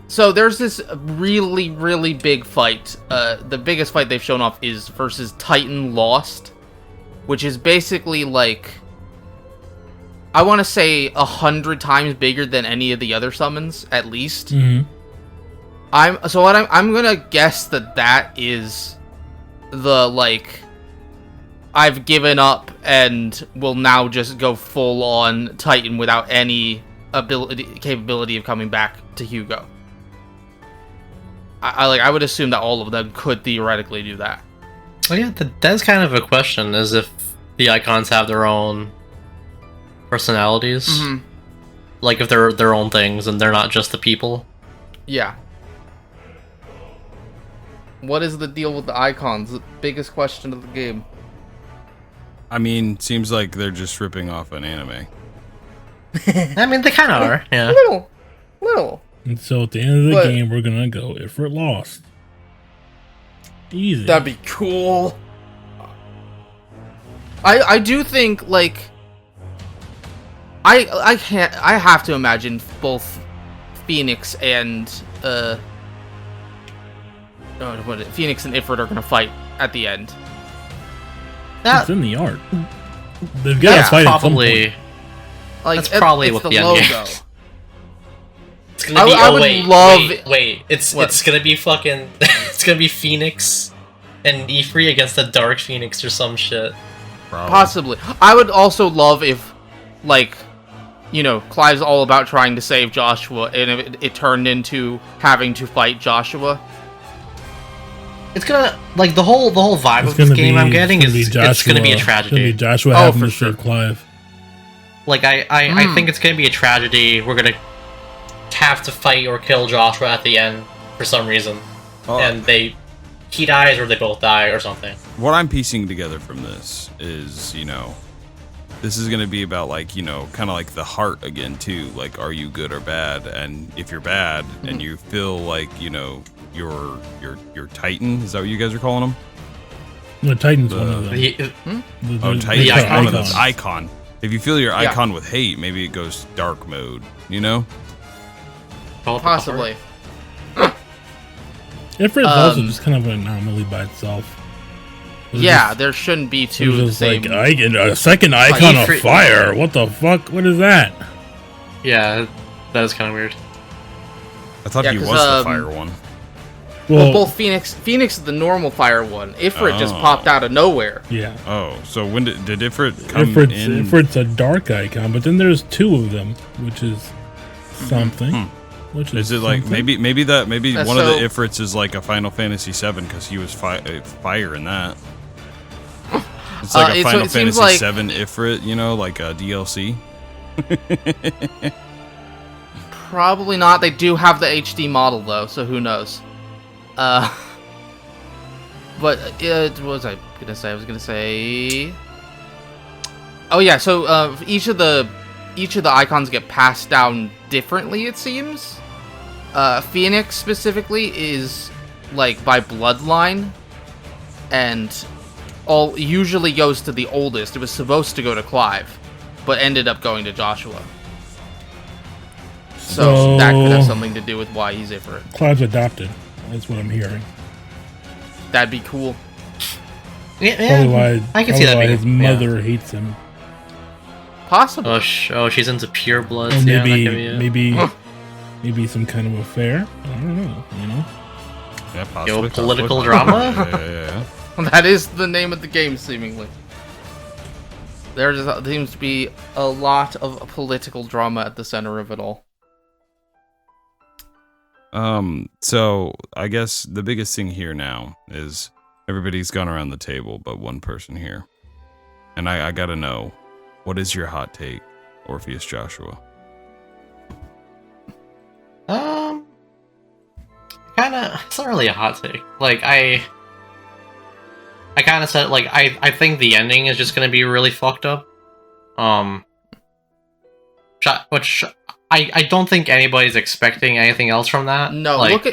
[SPEAKER 2] so there's this really, really big fight. The biggest fight they've shown off is versus Titan Lost, which is basically like, I want to say 100 times bigger than any of the other summons, at least.
[SPEAKER 4] Mm-hmm.
[SPEAKER 2] I'm gonna guess that is the, like, I've given up and will now just go full on Titan without any capability of coming back to Hugo. I would assume that all of them could theoretically do that.
[SPEAKER 3] Well, yeah, that's kind of a question, as if the icons have their own personalities.
[SPEAKER 2] Mm-hmm.
[SPEAKER 3] Like, if they're their own things and they're not just the people.
[SPEAKER 2] Yeah. What is the deal with the icons? The biggest question of the game.
[SPEAKER 1] I mean, seems like they're just ripping off an anime.
[SPEAKER 3] I mean, they kind of are, yeah.
[SPEAKER 2] Little.
[SPEAKER 4] And so at the end of the game, we're gonna go Ifrit Lost. Easy.
[SPEAKER 2] That'd be cool. I do think, like, I have to imagine both Phoenix and Phoenix and Ifrit are gonna fight at the end.
[SPEAKER 4] It's in the art. They've got to fight
[SPEAKER 3] probably.
[SPEAKER 4] at some point.
[SPEAKER 2] Like,
[SPEAKER 3] that's probably
[SPEAKER 2] it's
[SPEAKER 3] what
[SPEAKER 2] the
[SPEAKER 3] the
[SPEAKER 2] logo.
[SPEAKER 3] end game. It's gonna be.
[SPEAKER 2] I would love.
[SPEAKER 3] Wait. It's gonna be fucking. It's gonna be Phoenix and Ifrit against the Dark Phoenix or some shit.
[SPEAKER 1] Probably.
[SPEAKER 2] Possibly. I would also love if, like, you know, Clive's all about trying to save Joshua, and it turned into having to fight Joshua.
[SPEAKER 3] It's gonna the whole vibe of this game I'm getting is it's gonna be a tragedy.
[SPEAKER 4] It's gonna be Joshua having to save Clive.
[SPEAKER 3] Like I think it's gonna be a tragedy. We're gonna have to fight or kill Joshua at the end for some reason, and he dies or they both die or something.
[SPEAKER 1] What I'm piecing together from this is, you know, this is going to be about, like, you know, kind of like the heart again too. Like, are you good or bad? And if you're bad and you feel like, you know, your Titan, is that what you guys are calling them?
[SPEAKER 4] No, Titan's one of them.
[SPEAKER 1] Titan's
[SPEAKER 3] icon.
[SPEAKER 1] one of them. Icon. If you feel your icon with hate, maybe it goes dark mode. You know?
[SPEAKER 2] Possibly.
[SPEAKER 4] Ifrit's also just kind of an anomaly by itself.
[SPEAKER 2] There shouldn't be two of the same.
[SPEAKER 4] Like, a second icon of fire. What the fuck? What is that?
[SPEAKER 3] Yeah, that is kind of weird.
[SPEAKER 1] I thought he was the fire one.
[SPEAKER 2] Well, both Phoenix is the normal fire one. Ifrit just popped out of nowhere.
[SPEAKER 4] Yeah.
[SPEAKER 1] Oh, so when did Ifrit come in?
[SPEAKER 4] Ifrit's a dark icon, but then there's two of them, which is something. Which
[SPEAKER 1] is it like maybe one of the Ifrits is like a Final Fantasy VII because he was fire in that. It's like a Final Fantasy VII Ifrit, you know, like a DLC.
[SPEAKER 2] Probably not. They do have the HD model though, so who knows? But what was I gonna say? I was gonna say. Oh yeah, so each of the icons get passed down differently. It seems. Phoenix specifically is like by bloodline, and usually goes to the oldest. It was supposed to go to Clive, but ended up going to Joshua. So that could have something to do with why he's Ifrit.
[SPEAKER 4] Clive's adopted. That's what I'm hearing.
[SPEAKER 2] That'd be cool.
[SPEAKER 3] Yeah, I can see that.
[SPEAKER 4] His mother hates him.
[SPEAKER 2] Possibly.
[SPEAKER 3] Oh, she's into pure blood.
[SPEAKER 4] Or maybe some kind of affair. I don't know. You know.
[SPEAKER 1] Yeah, possibly.
[SPEAKER 3] Political drama.
[SPEAKER 1] Yeah.
[SPEAKER 2] That is the name of the game, seemingly. There seems to be a lot of political drama at the center of it all.
[SPEAKER 1] So I guess the biggest thing here now is everybody's gone around the table, but one person here. And I gotta know, what is your hot take, Orpheus Joshua?
[SPEAKER 3] It's not really a hot take. Like, I kind of said, like, I think the ending is just gonna be really fucked up. Which I don't think anybody's expecting anything else from that.
[SPEAKER 2] No,
[SPEAKER 3] like,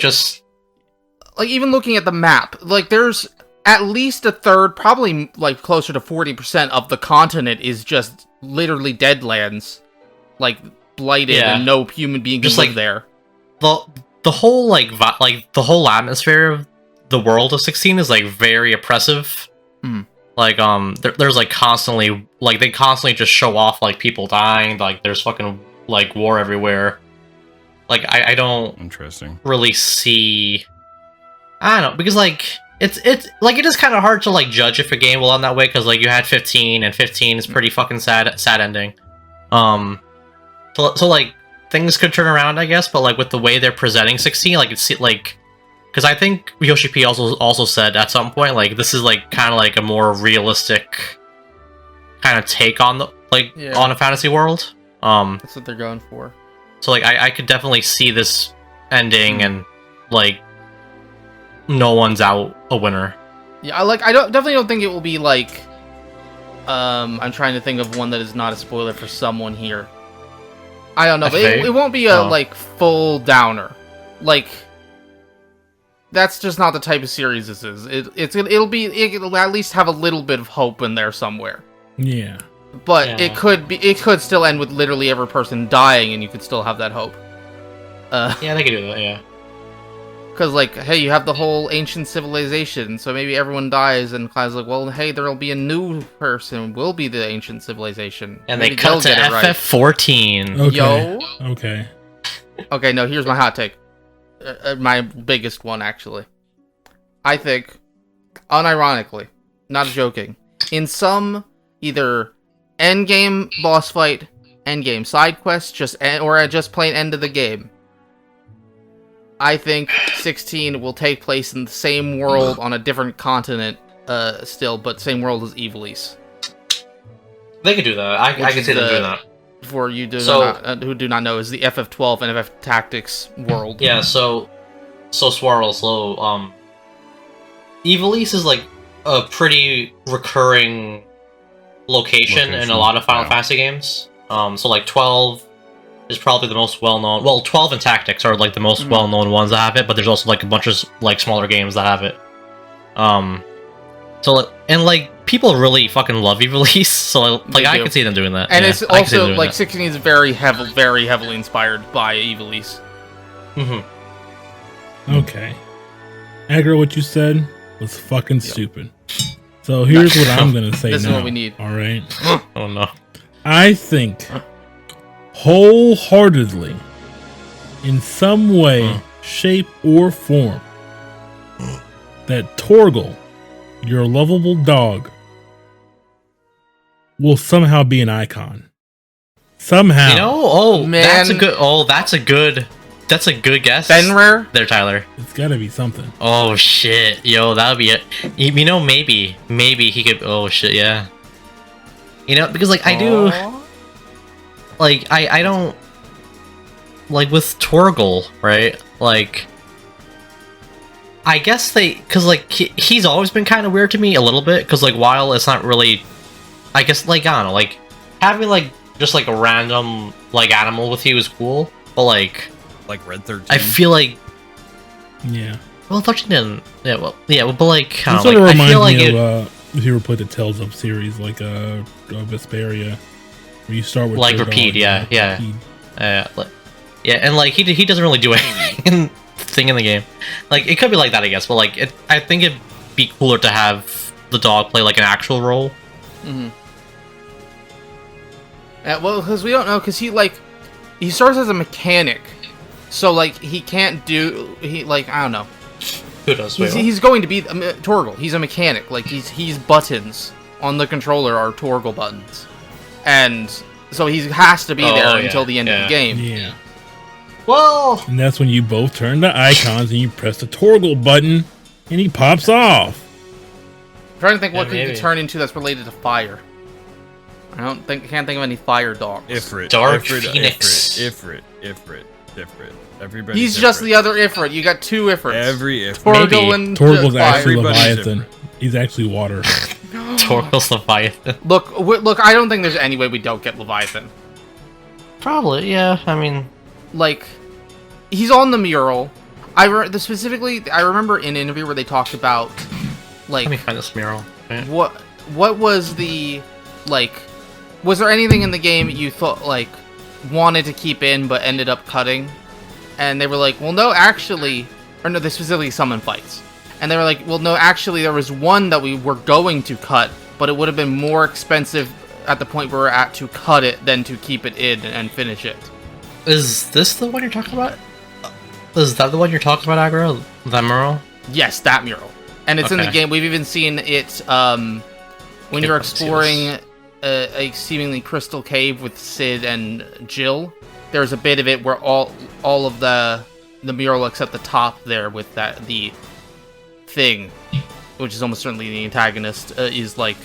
[SPEAKER 2] even looking at the map, like, there's at least a third, probably like closer to 40% of the continent is just literally deadlands, like blighted, and no human being can live there.
[SPEAKER 3] The whole the whole atmosphere of the world of 16 is like very oppressive. Like there's like constantly, like, they constantly just show off like people dying, like there's fucking like war everywhere. Like I don't really see, I don't know, because like it's like, it is kind of hard to like judge if a game will end that way, because like you had 15 and 15 is pretty fucking sad ending. So like things could turn around, I guess, but like with the way they're presenting 16, like it's like, because I think Yoshi P also said at some point, like, this is like kind of like a more realistic kind of take on the on a fantasy world.
[SPEAKER 2] That's what they're going for.
[SPEAKER 3] So like I could definitely see this ending and like no one's out a winner.
[SPEAKER 2] Yeah, I definitely don't think it will be like I'm trying to think of one that is not a spoiler for someone here. I don't know, but it won't be a like full downer. Like, that's just not the type of series this is. It'll at least have a little bit of hope in there somewhere.
[SPEAKER 4] Yeah.
[SPEAKER 2] But it could still end with literally every person dying, and you could still have that hope.
[SPEAKER 3] Yeah, they could do that. Yeah.
[SPEAKER 2] Because, like, hey, you have the whole ancient civilization, so maybe everyone dies, and Clive's like, well, hey, there'll be a new person, will be the ancient civilization.
[SPEAKER 3] And
[SPEAKER 2] maybe
[SPEAKER 3] they cut to FF14.
[SPEAKER 2] Right.
[SPEAKER 4] Okay.
[SPEAKER 2] Yo.
[SPEAKER 4] Okay.
[SPEAKER 2] Okay, no, here's my hot take. My biggest one, actually. I think, unironically, not joking, in some either endgame boss fight, endgame side quest, or just plain end of the game, I think 16 will take place in the same world on a different continent still, but same world as Ivalice.
[SPEAKER 3] They could do that. I can see them doing that.
[SPEAKER 2] For you
[SPEAKER 3] So-
[SPEAKER 2] who do not know, is the FF12 and FF Tactics world.
[SPEAKER 3] Yeah, so Swarls, Ivalice is like a pretty recurring location in a lot of Final Fantasy games. So like 12 is probably the most well-known. Well, 12 and Tactics are like the most well-known ones that have it, but there's also like a bunch of like smaller games that have it. So and like people really fucking love Ivalice, so like I can see them doing that.
[SPEAKER 2] And
[SPEAKER 3] yeah,
[SPEAKER 2] it's
[SPEAKER 3] I can see them
[SPEAKER 2] also
[SPEAKER 3] doing
[SPEAKER 2] like
[SPEAKER 3] that.
[SPEAKER 2] 16 is very heavily inspired by Ivalice.
[SPEAKER 4] Okay. Aggro, what you said was fucking stupid. So here's what I'm gonna say
[SPEAKER 2] This is
[SPEAKER 4] now.
[SPEAKER 2] what we need.
[SPEAKER 4] All right.
[SPEAKER 3] Oh no.
[SPEAKER 4] I think wholeheartedly, in some way, shape, or form, that Torgal, your lovable dog, will somehow be an icon. Somehow.
[SPEAKER 3] You know,
[SPEAKER 2] Man.
[SPEAKER 3] that's a good guess.
[SPEAKER 2] Fenrir?
[SPEAKER 3] There, Tyler.
[SPEAKER 4] It's gotta be something.
[SPEAKER 3] Oh shit, yo, that would be it. You know, maybe he could. Oh shit, yeah. You know, because like I do, like I don't like with Torgal, right? Like, I guess because like he's always been kind of weird to me a little bit. Because like while it's not really, I guess like I don't know, like having like just like a random like animal with you is cool, but like
[SPEAKER 1] Red 13.
[SPEAKER 3] I feel like.
[SPEAKER 4] Yeah.
[SPEAKER 3] Well, 13 didn't. Yeah, well, but like, I
[SPEAKER 4] It
[SPEAKER 3] don't
[SPEAKER 4] sort
[SPEAKER 3] know,
[SPEAKER 4] of
[SPEAKER 3] like, I feel
[SPEAKER 4] reminds
[SPEAKER 3] like
[SPEAKER 4] me
[SPEAKER 3] it,
[SPEAKER 4] of if you ever played the Tales of series, like Vesperia, where you start with
[SPEAKER 3] like
[SPEAKER 4] your
[SPEAKER 3] repeat,
[SPEAKER 4] dog,
[SPEAKER 3] yeah.
[SPEAKER 4] repeat.
[SPEAKER 3] Yeah, and like he doesn't really do anything in the game. Like it could be like that, I guess, but like I think it'd be cooler to have the dog play like an actual role.
[SPEAKER 2] Well, because we don't know, because he starts as a mechanic, so like he can't do I don't know.
[SPEAKER 3] Who knows? Wait, what?
[SPEAKER 2] He's going to be Torgal. He's a mechanic. Like he's buttons on the controller are Torgal buttons, and so he has to be there until the end of the game.
[SPEAKER 4] Yeah.
[SPEAKER 3] Well,
[SPEAKER 4] And that's when you both turn to icons and you press the Torgal button and he pops off.
[SPEAKER 2] I'm trying to think what
[SPEAKER 3] maybe.
[SPEAKER 2] could turn into that's related to fire. I can't think of any fire dogs.
[SPEAKER 1] Ifrit.
[SPEAKER 3] Dark
[SPEAKER 1] Ifrit,
[SPEAKER 3] Phoenix.
[SPEAKER 1] Ifrit. Everybody.
[SPEAKER 2] He's just the other Ifrit. You got two Ifrits.
[SPEAKER 1] Every Ifrit.
[SPEAKER 2] Torgal and
[SPEAKER 4] Torgal's
[SPEAKER 2] fire.
[SPEAKER 4] actually
[SPEAKER 1] Everybody's
[SPEAKER 4] Leviathan. He's actually water.
[SPEAKER 3] Torgal's Leviathan.
[SPEAKER 2] Look. I don't think there's any way we don't get Leviathan.
[SPEAKER 3] Probably, yeah. I mean,
[SPEAKER 2] Like, he's on the mural. I remember in an interview where they talked about like
[SPEAKER 3] let me find this mural. Okay.
[SPEAKER 2] what was the like. Was there anything in the game you thought like wanted to keep in but ended up cutting? And they were like, well, no, actually, or no, they specifically summon fights. And they were like, well, no, actually, there was one that we were going to cut, but it would have been more expensive at the point where we're at to cut it than to keep it in and finish it.
[SPEAKER 3] Is this the one you're talking about? Is that the one you're talking about, Aggro? That mural?
[SPEAKER 2] Yes, that mural. And it's in the
[SPEAKER 3] Okay.
[SPEAKER 2] game. We've even seen it when
[SPEAKER 3] Okay,
[SPEAKER 2] you're
[SPEAKER 3] let's see
[SPEAKER 2] exploring a seemingly crystal cave with Sid and Jill. There's a bit of it where all of the mural except the top there with the thing, which is almost certainly the antagonist, is like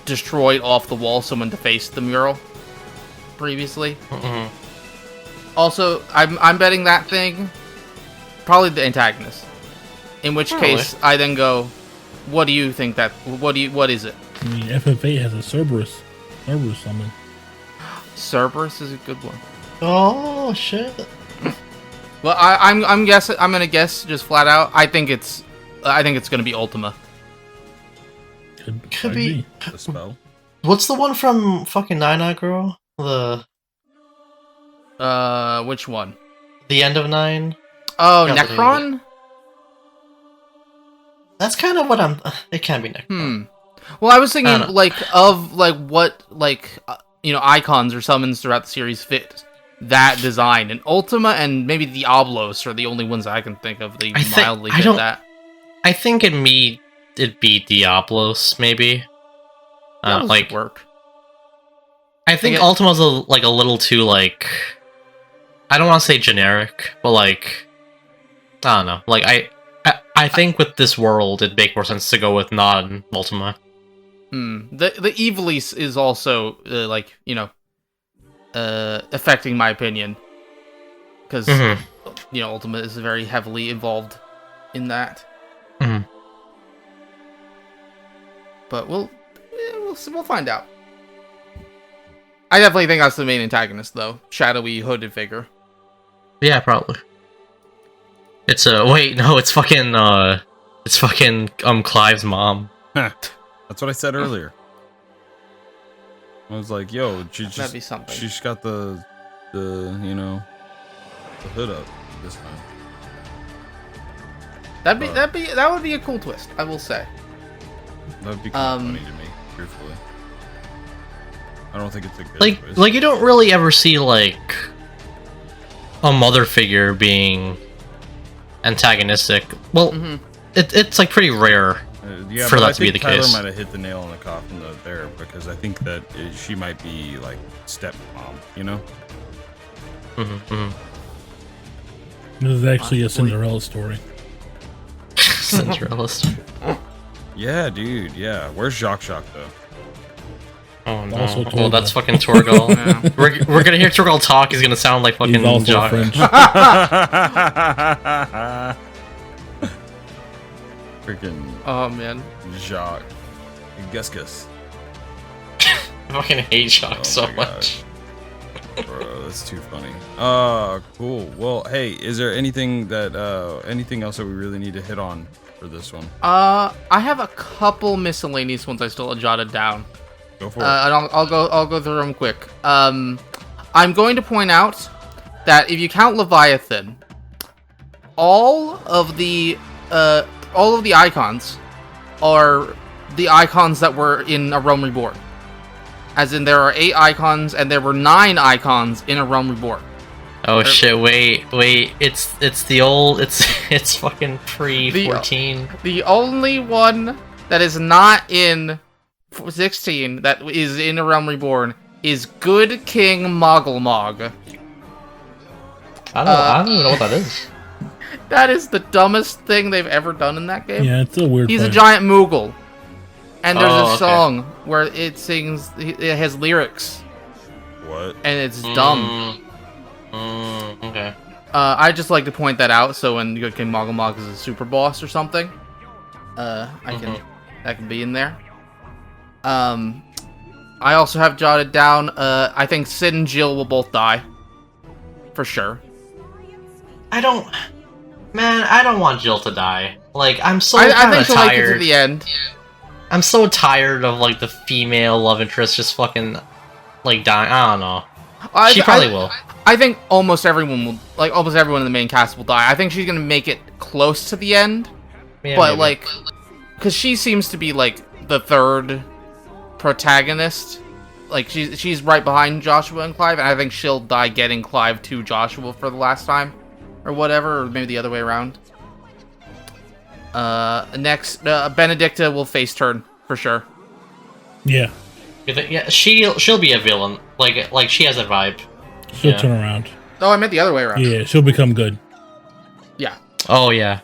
[SPEAKER 2] destroyed off the wall so when to face the mural previously. Also, I'm betting that thing probably the antagonist. In which
[SPEAKER 3] Probably.
[SPEAKER 2] case, I then go, what do you think that? What is it?
[SPEAKER 4] I mean, FFA has a Cerberus summon.
[SPEAKER 2] Cerberus is a good one.
[SPEAKER 3] Oh shit!
[SPEAKER 2] Well, I'm guessing. I'm gonna guess just flat out. I think it's gonna be Ultima.
[SPEAKER 3] Could be.
[SPEAKER 1] The spell.
[SPEAKER 3] What's the one from fucking Nine Aggro?
[SPEAKER 2] Which one?
[SPEAKER 3] The end of 9.
[SPEAKER 2] Oh,
[SPEAKER 3] Forgot the name of
[SPEAKER 2] Necron.
[SPEAKER 3] That's kind of what I'm. It can be Necron.
[SPEAKER 2] Well, I was thinking
[SPEAKER 3] I don't know.
[SPEAKER 2] like of like what like icons or summons throughout the series fit that design. And Ultima and maybe Diablos are the only ones I can think of that mildly hit that.
[SPEAKER 3] I think it'd be Diablos, maybe.
[SPEAKER 2] Diablos
[SPEAKER 3] Like
[SPEAKER 2] would work.
[SPEAKER 3] I think Ultima's a little too like, I don't want to say generic, but like, I don't know. Like I think with this world, it'd make more sense to go with non-Ultima.
[SPEAKER 2] The Evilise is also like, you know, affecting my opinion because you know, Ultima is very heavily involved in that. But we'll find out. I definitely think that's the main antagonist, though. Shadowy hooded figure.
[SPEAKER 3] Yeah, probably. It's wait, no, it's fucking Clive's mom.
[SPEAKER 1] That's what I said earlier. I was like, yo,
[SPEAKER 2] that'd be something.
[SPEAKER 1] She's got the you know, the hood up this time.
[SPEAKER 2] That would be a cool twist, I will say.
[SPEAKER 1] That'd be kind of funny to me, truthfully. I don't think it's a good twist.
[SPEAKER 3] Like you don't really ever see like a mother figure being antagonistic. Well, it's like pretty rare for that to be the case.
[SPEAKER 1] Tyler might have hit the nail on the coffin there, because I think that she might be like stepmom, you know?
[SPEAKER 4] This is actually a Cinderella story.
[SPEAKER 3] Cinderella story.
[SPEAKER 1] Yeah, dude. Yeah. Where's Jacques though?
[SPEAKER 3] Oh no!
[SPEAKER 4] Also
[SPEAKER 3] Oh, that's fucking Torgal. We're gonna hear Torgal talk. He's gonna sound like fucking
[SPEAKER 4] He's also
[SPEAKER 3] Jacques.
[SPEAKER 4] French.
[SPEAKER 1] Freaking.
[SPEAKER 2] Oh man.
[SPEAKER 1] Jacques. Gus.
[SPEAKER 3] I fucking hate Jacques so much.
[SPEAKER 1] Bro, that's too funny. Cool. Well, hey, is there anything else that we really need to hit on for this one?
[SPEAKER 2] I have a couple miscellaneous ones I still jotted down.
[SPEAKER 1] Go for it.
[SPEAKER 2] And I'll go through them quick. I'm going to point out that if you count Leviathan, all of the icons are the icons that were in A Realm Reborn. As in, there are 8 icons, and there were 9 icons in A Realm Reborn.
[SPEAKER 3] Oh shit! Wait! It's it's fucking pre-14.
[SPEAKER 2] The only one that is not in 16 that is in A Realm Reborn is Good King Moggle.
[SPEAKER 3] I don't even know what that is.
[SPEAKER 2] That is the dumbest thing they've ever done in that game.
[SPEAKER 4] Yeah, it's a weird.
[SPEAKER 2] He's
[SPEAKER 4] fight.
[SPEAKER 2] a giant Moogle, and there's a
[SPEAKER 3] okay.
[SPEAKER 2] song where it sings. It has lyrics.
[SPEAKER 1] What?
[SPEAKER 2] And it's dumb.
[SPEAKER 3] Okay.
[SPEAKER 2] I just like to point that out, so when Good King Moggle is a super boss or something, that can be in there. I also have jotted down. I think Sid and Jill will both die, for sure.
[SPEAKER 3] I don't want Jill to die. Like, I'm so
[SPEAKER 2] I think she'll
[SPEAKER 3] tired.
[SPEAKER 2] make it to the end.
[SPEAKER 3] I'm so tired of like the female love interest just fucking like dying. I don't know. She probably will.
[SPEAKER 2] I think almost everyone will, like almost everyone in the main cast will die. I think she's gonna make it close to the end,
[SPEAKER 3] Yeah,
[SPEAKER 2] but
[SPEAKER 3] maybe.
[SPEAKER 2] like, because she seems to be like the third protagonist. Like she's right behind Joshua and Clive, and I think she'll die getting Clive to Joshua for the last time, or whatever, or maybe the other way around. Next, Benedicta will face turn for sure.
[SPEAKER 4] Yeah.
[SPEAKER 3] Yeah, she'll be a villain. Like she has a vibe.
[SPEAKER 4] She'll turn around.
[SPEAKER 2] Oh, I meant the other way around.
[SPEAKER 4] Yeah, she'll become good.
[SPEAKER 2] Yeah.
[SPEAKER 3] Oh yeah,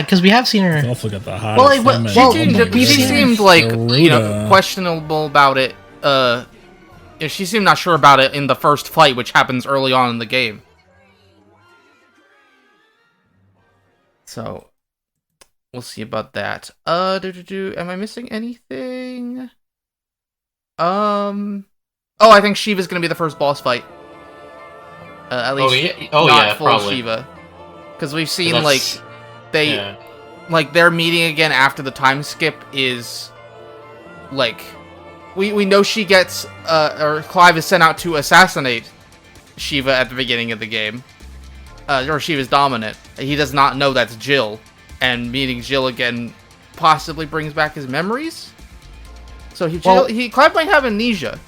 [SPEAKER 3] because we have seen her.
[SPEAKER 4] She's also got the hottest.
[SPEAKER 2] She seemed like questionable about it. She seemed not sure about it in the first fight, which happens early on in the game. So we'll see about that. Am I missing anything? Oh, I think Shiva's gonna be the first boss fight. At least not full
[SPEAKER 3] probably.
[SPEAKER 2] Shiva, because we've seen like their meeting again after the time skip is like we know she gets or Clive is sent out to assassinate Shiva at the beginning of the game, or Shiva's dominant. He does not know that's Jill, and meeting Jill again possibly brings back his memories. So Clive might have amnesia.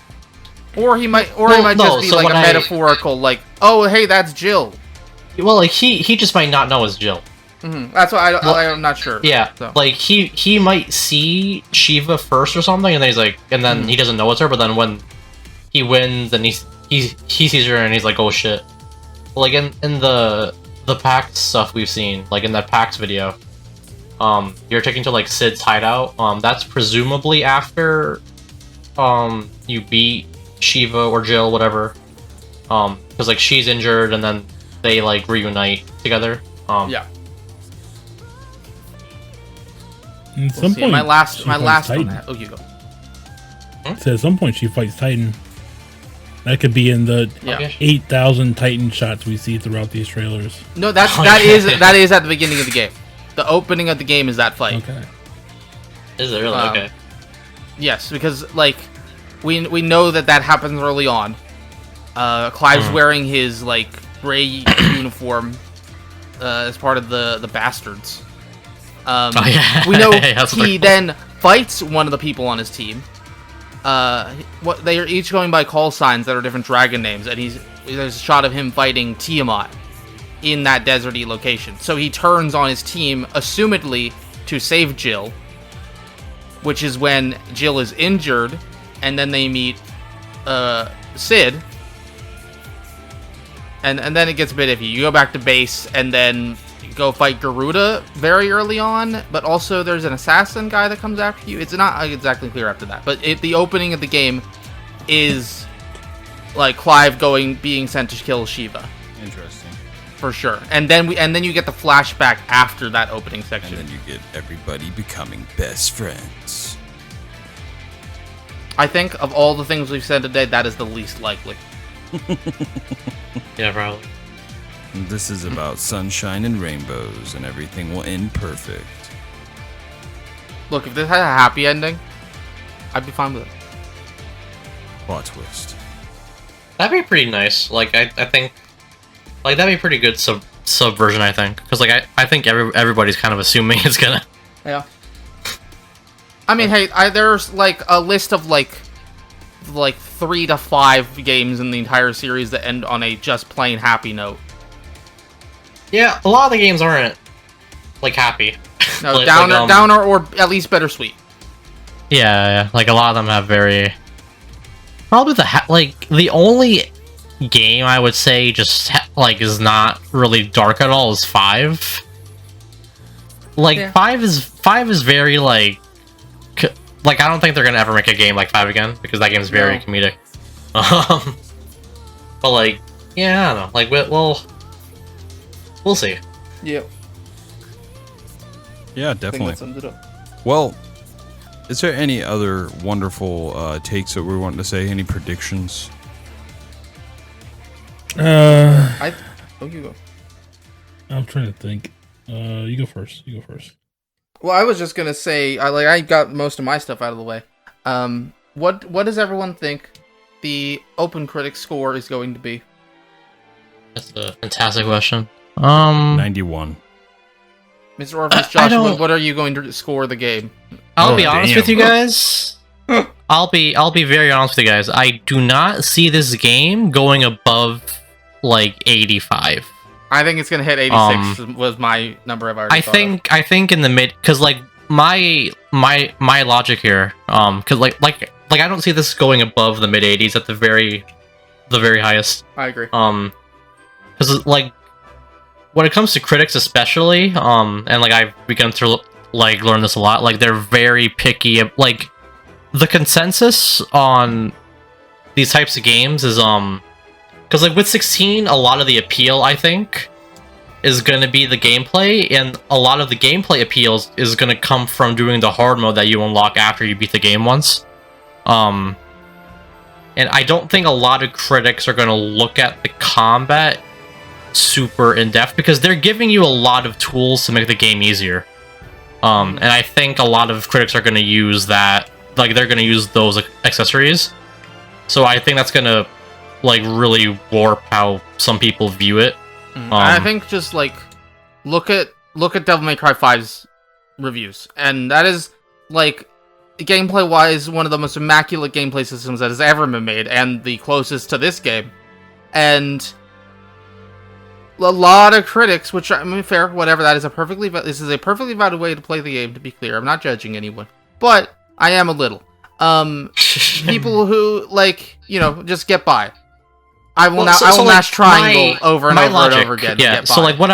[SPEAKER 2] Or he might
[SPEAKER 3] no,
[SPEAKER 2] just be
[SPEAKER 3] so
[SPEAKER 2] like a
[SPEAKER 3] when
[SPEAKER 2] metaphorical, like, oh, hey, that's Jill.
[SPEAKER 3] Well, like he just might not know it's Jill.
[SPEAKER 2] That's why I'm not sure.
[SPEAKER 3] Yeah,
[SPEAKER 2] so.
[SPEAKER 3] like he might see Shiva first or something, and then he's like, and then he doesn't know it's her. But then when he wins, and he sees her, and he's like, oh shit. Like in the PAX stuff we've seen, like in that PAX video, you're taken to like Sid's hideout. That's presumably after you beat Shiva or Jill, whatever. Because like she's injured, and then they like reunite together.
[SPEAKER 2] Yeah.
[SPEAKER 4] At some point,
[SPEAKER 2] my last one.
[SPEAKER 4] Titan.
[SPEAKER 2] Oh, you go.
[SPEAKER 4] So at some point she fights Titan. That could be in the 8,000 Titan shots we see throughout these trailers.
[SPEAKER 2] No, that is at the beginning of the game. The opening of the game is that fight.
[SPEAKER 4] Okay.
[SPEAKER 3] Is it really? Okay.
[SPEAKER 2] Yes, because like we know that happens early on. Clive's wearing his like gray uniform as part of the bastards. We know he then fights one of the people on his team. They are each going by call signs that are different dragon names, and there's a shot of him fighting Tiamat in that deserty location. So he turns on his team, assumedly to save Jill, which is when Jill is injured, and then they meet Sid, and then it gets a bit iffy. You go back to base, and then go fight Garuda very early on, but also there's an assassin guy that comes after you. It's not exactly clear after that, but the opening of the game is like Clive being sent to kill Shiva.
[SPEAKER 1] Interesting.
[SPEAKER 2] For sure. And then you get the flashback after that opening section.
[SPEAKER 1] And then you get everybody becoming best friends.
[SPEAKER 2] I think of all the things we've said today, that is the least likely.
[SPEAKER 3] Yeah, probably.
[SPEAKER 1] This is about sunshine and rainbows, and everything will end perfect.
[SPEAKER 2] Look, if this had a happy ending, I'd be fine with it.
[SPEAKER 1] Plot twist.
[SPEAKER 3] That'd be pretty nice. Like I think, like that'd be pretty good subversion. I think because like I think everybody's kind of assuming it's gonna.
[SPEAKER 2] Yeah. I mean, hey, there's like a list of like 3 to 5 games in the entire series that end on a just plain happy note.
[SPEAKER 3] Yeah, a lot of the games aren't like happy.
[SPEAKER 2] No,
[SPEAKER 3] like,
[SPEAKER 2] downer, or at least bittersweet.
[SPEAKER 3] Yeah, like a lot of them have very. Probably the only game I would say just like is not really dark at all is 5. Like
[SPEAKER 2] yeah.
[SPEAKER 3] 5 is very like I don't think they're gonna ever make a game like 5 again because that game is very comedic. But like yeah, I don't know. Like we'll see.
[SPEAKER 2] Yep.
[SPEAKER 1] Yeah, definitely. That sums it up. Well, is there any other wonderful takes that we want to say? Any predictions?
[SPEAKER 2] You go.
[SPEAKER 4] I'm trying to think. You go first.
[SPEAKER 2] Well, I was just gonna say, I got most of my stuff out of the way. What does everyone think the Open Critic score is going to be?
[SPEAKER 3] That's a fantastic question.
[SPEAKER 1] 91.
[SPEAKER 2] Mr. Orpheus, Joshua, what are you going to score the game?
[SPEAKER 3] I'll be honest with you guys. I'll be very honest with you guys. I do not see this game going above like 85.
[SPEAKER 2] I think it's gonna hit 86. Was my number I've already.
[SPEAKER 3] I think in the mid, because like my logic here, because like I don't see this going above the mid 80s at the very highest.
[SPEAKER 2] I agree.
[SPEAKER 3] Because like when it comes to critics especially, and like I've begun to like learn this a lot, like they're very picky. Like the consensus on these types of games is because like with 16, a lot of the appeal I think is going to be the gameplay, and a lot of the gameplay appeals is going to come from doing the hard mode that you unlock after you beat the game once. And I don't think a lot of critics are going to look at the combat super in-depth because they're giving you a lot of tools to make the game easier. And I think a lot of critics are going to use that, like they're going to use those accessories. So I think that's going to like really warp how some people view it.
[SPEAKER 2] I think just like look at Devil May Cry 5's reviews, and that is like gameplay-wise, one of the most immaculate gameplay systems that has ever been made, and the closest to this game. And a lot of critics, which, I mean, fair, whatever, this is a perfectly valid way to play the game, to be clear. I'm not judging anyone. But I am a little. People who, like, just get by. I will mash triangle over and over and over again.
[SPEAKER 3] Yeah,
[SPEAKER 2] to get by.
[SPEAKER 3] so like what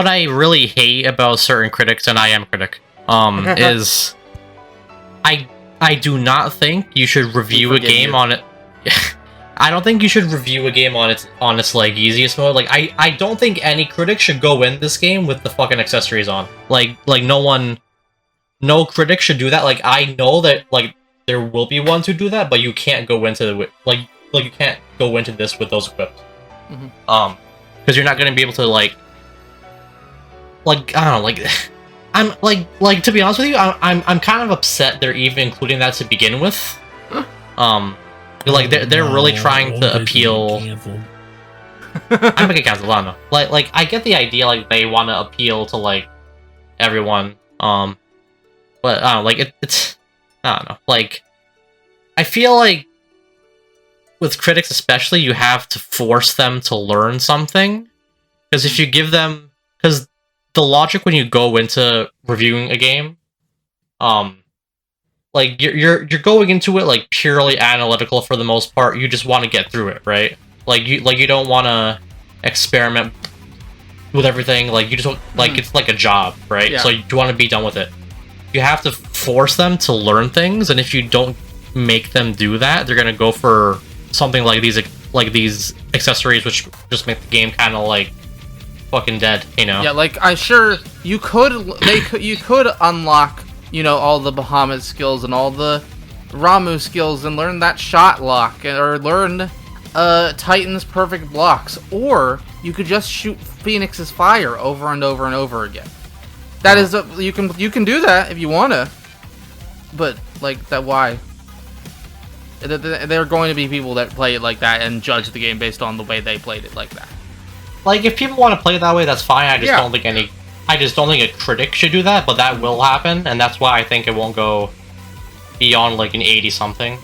[SPEAKER 3] I really hate about certain critics, and I am a critic, is I do not think you should review a game on it. I don't think you should review a game on its like easiest mode. Like I don't think any critic should go in this game with the fucking accessories on. Like no critic should do that. Like I know that like there will be ones who do that, but you can't go into you can't go into this with those equipped.
[SPEAKER 2] Mm-hmm.
[SPEAKER 3] Because you're not gonna be able to like I don't know, like I'm like to be honest with you, I'm kind of upset they're even including that to begin with. Like they're really trying to appeal. I'm gonna get canceled. I don't know. Like I get the idea. Like they want to appeal to like everyone. But I don't know. Like it's I don't know. Like I feel like with critics especially, you have to force them to learn something. Because if you give them, because the logic when you go into reviewing a game, like you're going into it like purely analytical for the most part. You just want to get through it, right? Like you don't want to experiment with everything. Like you just like it's like a job, right?
[SPEAKER 2] Yeah.
[SPEAKER 3] So you want to be done with it. You have to force them to learn things, and if you don't make them do that, they're gonna go for something like these accessories, which just make the game kind of like fucking dead, you know?
[SPEAKER 2] Yeah, like you could unlock, all the Bahamut skills and all the Ramu skills and learn that shot lock or learn Titan's perfect blocks, or you could just shoot Phoenix's fire over and over and over again. That is you can do that if you wanna, but like that why? There are going to be people that play it like that and judge the game based on the way they played it like that.
[SPEAKER 3] Like if people want to play it that way, that's fine. I just don't think a critic should do that, but that will happen, and that's why I think it won't go beyond like an 80 something.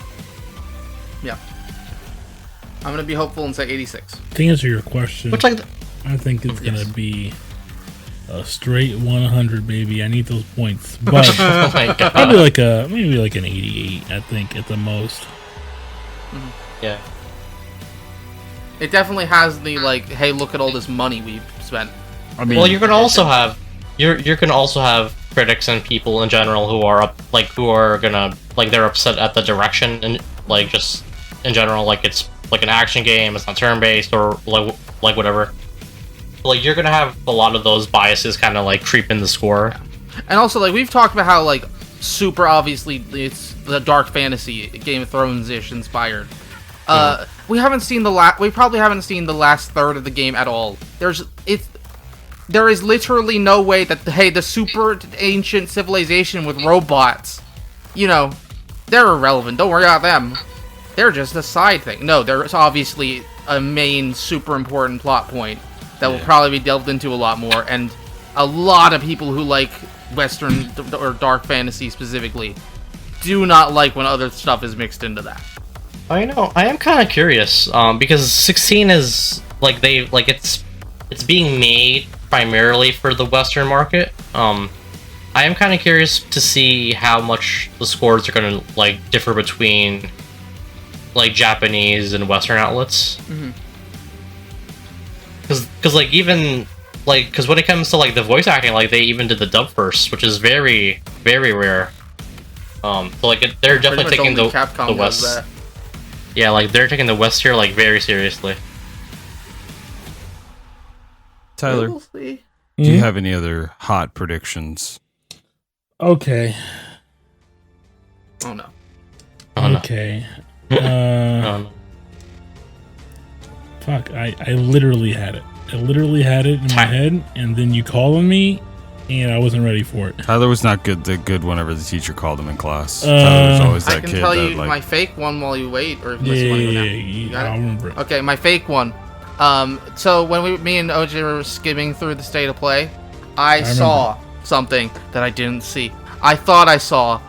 [SPEAKER 2] Yeah. I'm gonna be hopeful and say 86.
[SPEAKER 4] To answer your question,
[SPEAKER 3] Which like
[SPEAKER 4] I think it's gonna be a straight 100, baby. I need those points, but
[SPEAKER 3] oh my god.
[SPEAKER 4] maybe like an 88. I think at the most.
[SPEAKER 3] Yeah.
[SPEAKER 2] It definitely has the like, hey, look at all this money we've spent.
[SPEAKER 1] I mean,
[SPEAKER 3] Well, you're gonna also have you're gonna also have critics and people in general who are gonna like they're upset at the direction and like just in general, like it's like an action game, it's not turn based or like whatever. Like you're gonna have a lot of those biases kind of like creep in the score.
[SPEAKER 2] And also, like, we've talked about how, like, super obviously it's the dark fantasy, Game of Thrones-ish inspired. We haven't seen we probably haven't seen the last third of the game at all. There is literally no way that, hey, the super ancient civilization with robots, they're irrelevant. Don't worry about them. They're just a side thing. No, there's obviously a main super important plot point that will probably be delved into a lot more, and a lot of people who like Western or dark fantasy specifically do not like when other stuff is mixed into that.
[SPEAKER 3] I know. I am kind of curious, because 16 is like it's being made primarily for the Western market. I am kind of curious to see how much the scores are going to like differ between like Japanese and Western outlets.
[SPEAKER 2] Mm-hmm.
[SPEAKER 3] Because like even like because when it comes to like the voice acting, like they even did the dub first, which is very very rare. So like they're definitely taking the West. Yeah, like they're taking the West here like very seriously.
[SPEAKER 1] Tyler,
[SPEAKER 2] We'll see.
[SPEAKER 1] do you have any other hot predictions?
[SPEAKER 4] Okay.
[SPEAKER 2] Oh no.
[SPEAKER 3] Oh, no.
[SPEAKER 4] Okay.
[SPEAKER 3] Oh, no.
[SPEAKER 4] Fuck, I literally had it. I literally had it in my head, and then you called on me, and I wasn't ready for it.
[SPEAKER 1] Tyler was not good whenever the teacher called him in class. Tyler was always
[SPEAKER 2] I
[SPEAKER 1] that
[SPEAKER 2] can
[SPEAKER 1] kid
[SPEAKER 2] tell
[SPEAKER 1] that
[SPEAKER 2] you
[SPEAKER 1] like...
[SPEAKER 2] my fake one while you wait, or if you want to go now. You got
[SPEAKER 4] I'll
[SPEAKER 2] it?
[SPEAKER 4] remember it.
[SPEAKER 2] Okay, my fake one. So when me and OJ were skimming through the state of play, I saw something that I didn't see. I thought I saw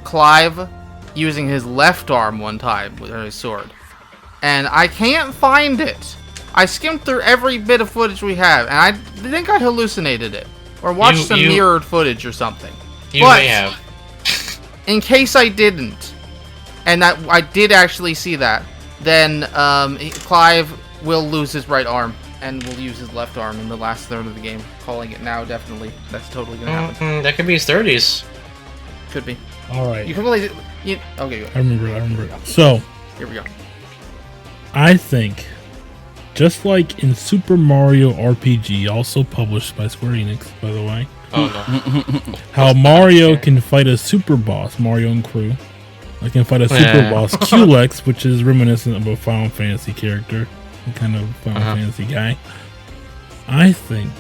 [SPEAKER 2] Clive using his left arm one time with his sword. And I can't find it. I skimmed through every bit of footage we have, and I think I hallucinated it. Or watched some mirrored footage or something.
[SPEAKER 3] You may have.
[SPEAKER 2] In case I didn't, and that I did actually see that, then Clive will lose his right arm and will use his left arm in the last third of the game. Calling it now, definitely. That's totally gonna happen.
[SPEAKER 3] That could be his 30s.
[SPEAKER 2] Could be.
[SPEAKER 4] All right.
[SPEAKER 2] You can play it. Okay,
[SPEAKER 4] I remember it. So,
[SPEAKER 2] here we go.
[SPEAKER 4] I think, just like in Super Mario RPG, also published by Square Enix, by the way, how Mario can fight a super boss, Mario and crew. I can fight a super boss, Culex, which is reminiscent of a Final Fantasy character, a kind of Final Fantasy guy. I think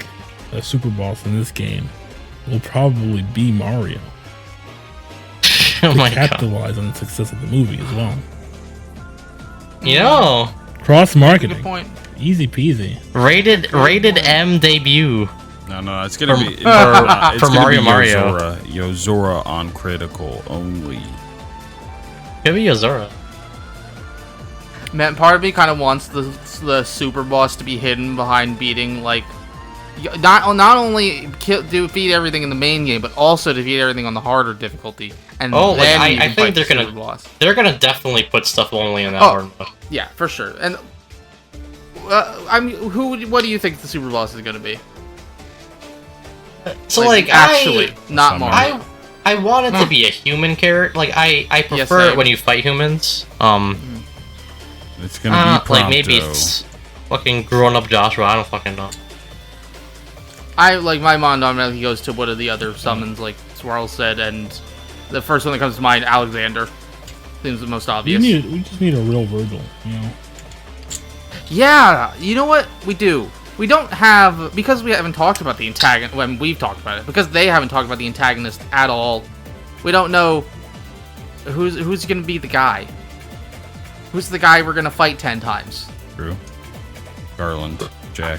[SPEAKER 4] a super boss in this game will probably be Mario.
[SPEAKER 3] Oh my
[SPEAKER 4] capitalize on the success of the movie as well. Cross marketing.
[SPEAKER 2] Good point.
[SPEAKER 4] Easy peasy.
[SPEAKER 3] Rated M debut.
[SPEAKER 1] No, it's gonna be
[SPEAKER 3] for Mario.
[SPEAKER 1] Yozora on critical only.
[SPEAKER 3] Could be Yozora.
[SPEAKER 2] Man, part of me kind of wants the super boss to be hidden behind beating, like, not only defeat everything in the main game, but also defeat everything on the harder difficulty. And then
[SPEAKER 3] I think they're gonna definitely put stuff only in that hard mode.
[SPEAKER 2] Yeah, for sure. And what do you think the super boss is gonna be?
[SPEAKER 3] So
[SPEAKER 2] actually, not Mario.
[SPEAKER 3] I want it to be a human character. Like I prefer it when you fight humans.
[SPEAKER 1] It's gonna be Prompto.
[SPEAKER 3] Like maybe it's fucking grown up Joshua. I don't fucking know.
[SPEAKER 2] My mind automatically goes to what are the other summons, like Swirl said, and the first one that comes to mind, Alexander, seems the most obvious.
[SPEAKER 4] We just need a real Virgil, you know.
[SPEAKER 2] Yeah, you know what we do. We don't have, because we haven't talked about the antagonist when we've talked about it, because they haven't talked about the antagonist at all. We don't know who's gonna be the guy. Who's the guy we're gonna fight 10 times?
[SPEAKER 1] True. Garland, Jack.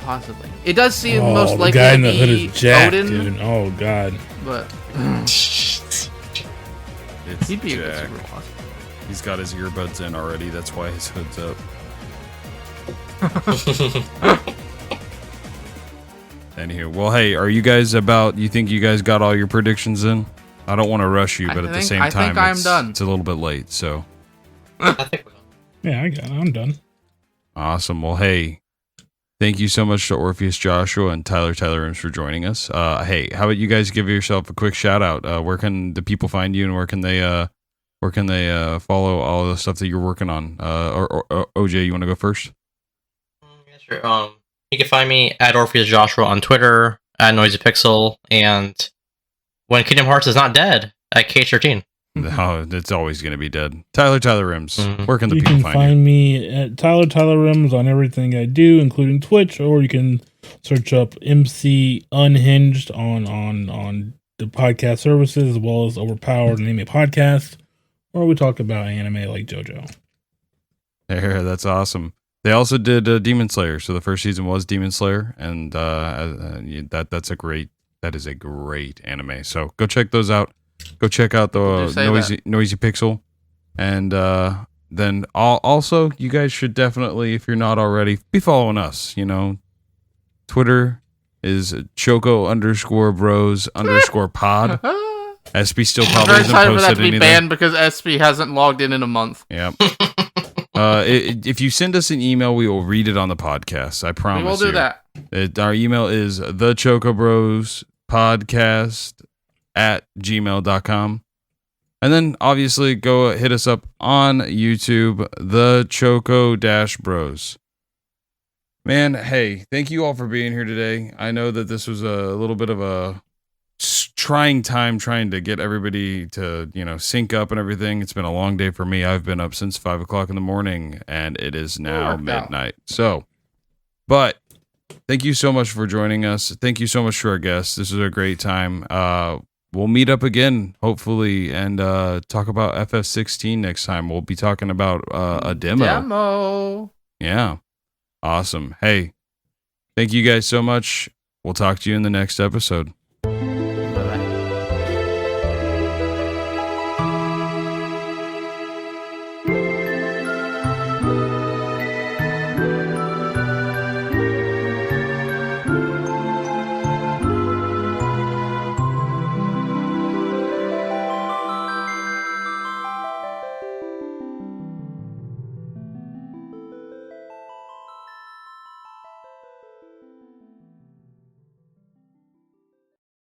[SPEAKER 2] Possibly. It does seem most
[SPEAKER 4] the
[SPEAKER 2] likely
[SPEAKER 4] guy
[SPEAKER 2] to
[SPEAKER 4] in the hood
[SPEAKER 2] be
[SPEAKER 4] is Jack,
[SPEAKER 2] Odin,
[SPEAKER 4] dude. Oh god.
[SPEAKER 2] But
[SPEAKER 1] It's
[SPEAKER 2] he'd be a good
[SPEAKER 1] Jack.
[SPEAKER 2] super boss.
[SPEAKER 1] He's got his earbuds in already. That's why his hood's up. Anywho, well, hey, are you guys you think you guys got all your predictions in? I don't want to rush you, but at the same time,
[SPEAKER 2] I'm done.
[SPEAKER 1] It's a little bit late, so.
[SPEAKER 3] I think we're done.
[SPEAKER 4] Yeah, I got it. I'm done.
[SPEAKER 1] Awesome. Well, hey, thank you so much to Orpheus Joshua and Tyler Rims for joining us. Hey, how about you guys give yourself a quick shout out? Where can the people find you, and where can they follow all the stuff that you're working on? Or OJ, you want to go first?
[SPEAKER 3] Yeah, sure. You can find me at Orpheus Joshua on Twitter, at Noisy Pixel, and when Kingdom Hearts is not dead, at K13.
[SPEAKER 1] No, it's always going to be dead. Tyler Rims. Where can the people
[SPEAKER 4] You can
[SPEAKER 1] find
[SPEAKER 4] find me at Tyler Rims on everything I do, including Twitch, or you can search up MC Unhinged on the podcast services, as well as Overpowered Anime Podcast, where we talk about anime like JoJo.
[SPEAKER 1] There, that's awesome. They also did Demon Slayer, so the first season was Demon Slayer, and that is a great anime. So go check those out. Go check out the Noisy Pixel, and then also you guys should definitely, if you're not already, be following us. You know, Twitter is Choco_Bros_pod. SP still probably hasn't posted anything. I'm very excited for that to be banned because SP hasn't logged in a month. Yep. If you send us an email, we will read it on the podcast. I promise.
[SPEAKER 2] We will do that.
[SPEAKER 1] Our email is thechocobrospodcast@gmail.com. And then obviously go hit us up on YouTube, the Choco-Bros. Man, hey, thank you all for being here today. I know that this was a little bit of a trying time trying to get everybody to, sync up and everything. It's been a long day for me. I've been up since 5 o'clock in the morning, and it is now midnight. So, but thank you so much for joining us. Thank you so much to our guests. This was a great time. We'll meet up again, hopefully, and talk about FF16 next time. We'll be talking about a demo. Yeah. Awesome. Hey, thank you guys so much. We'll talk to you in the next episode.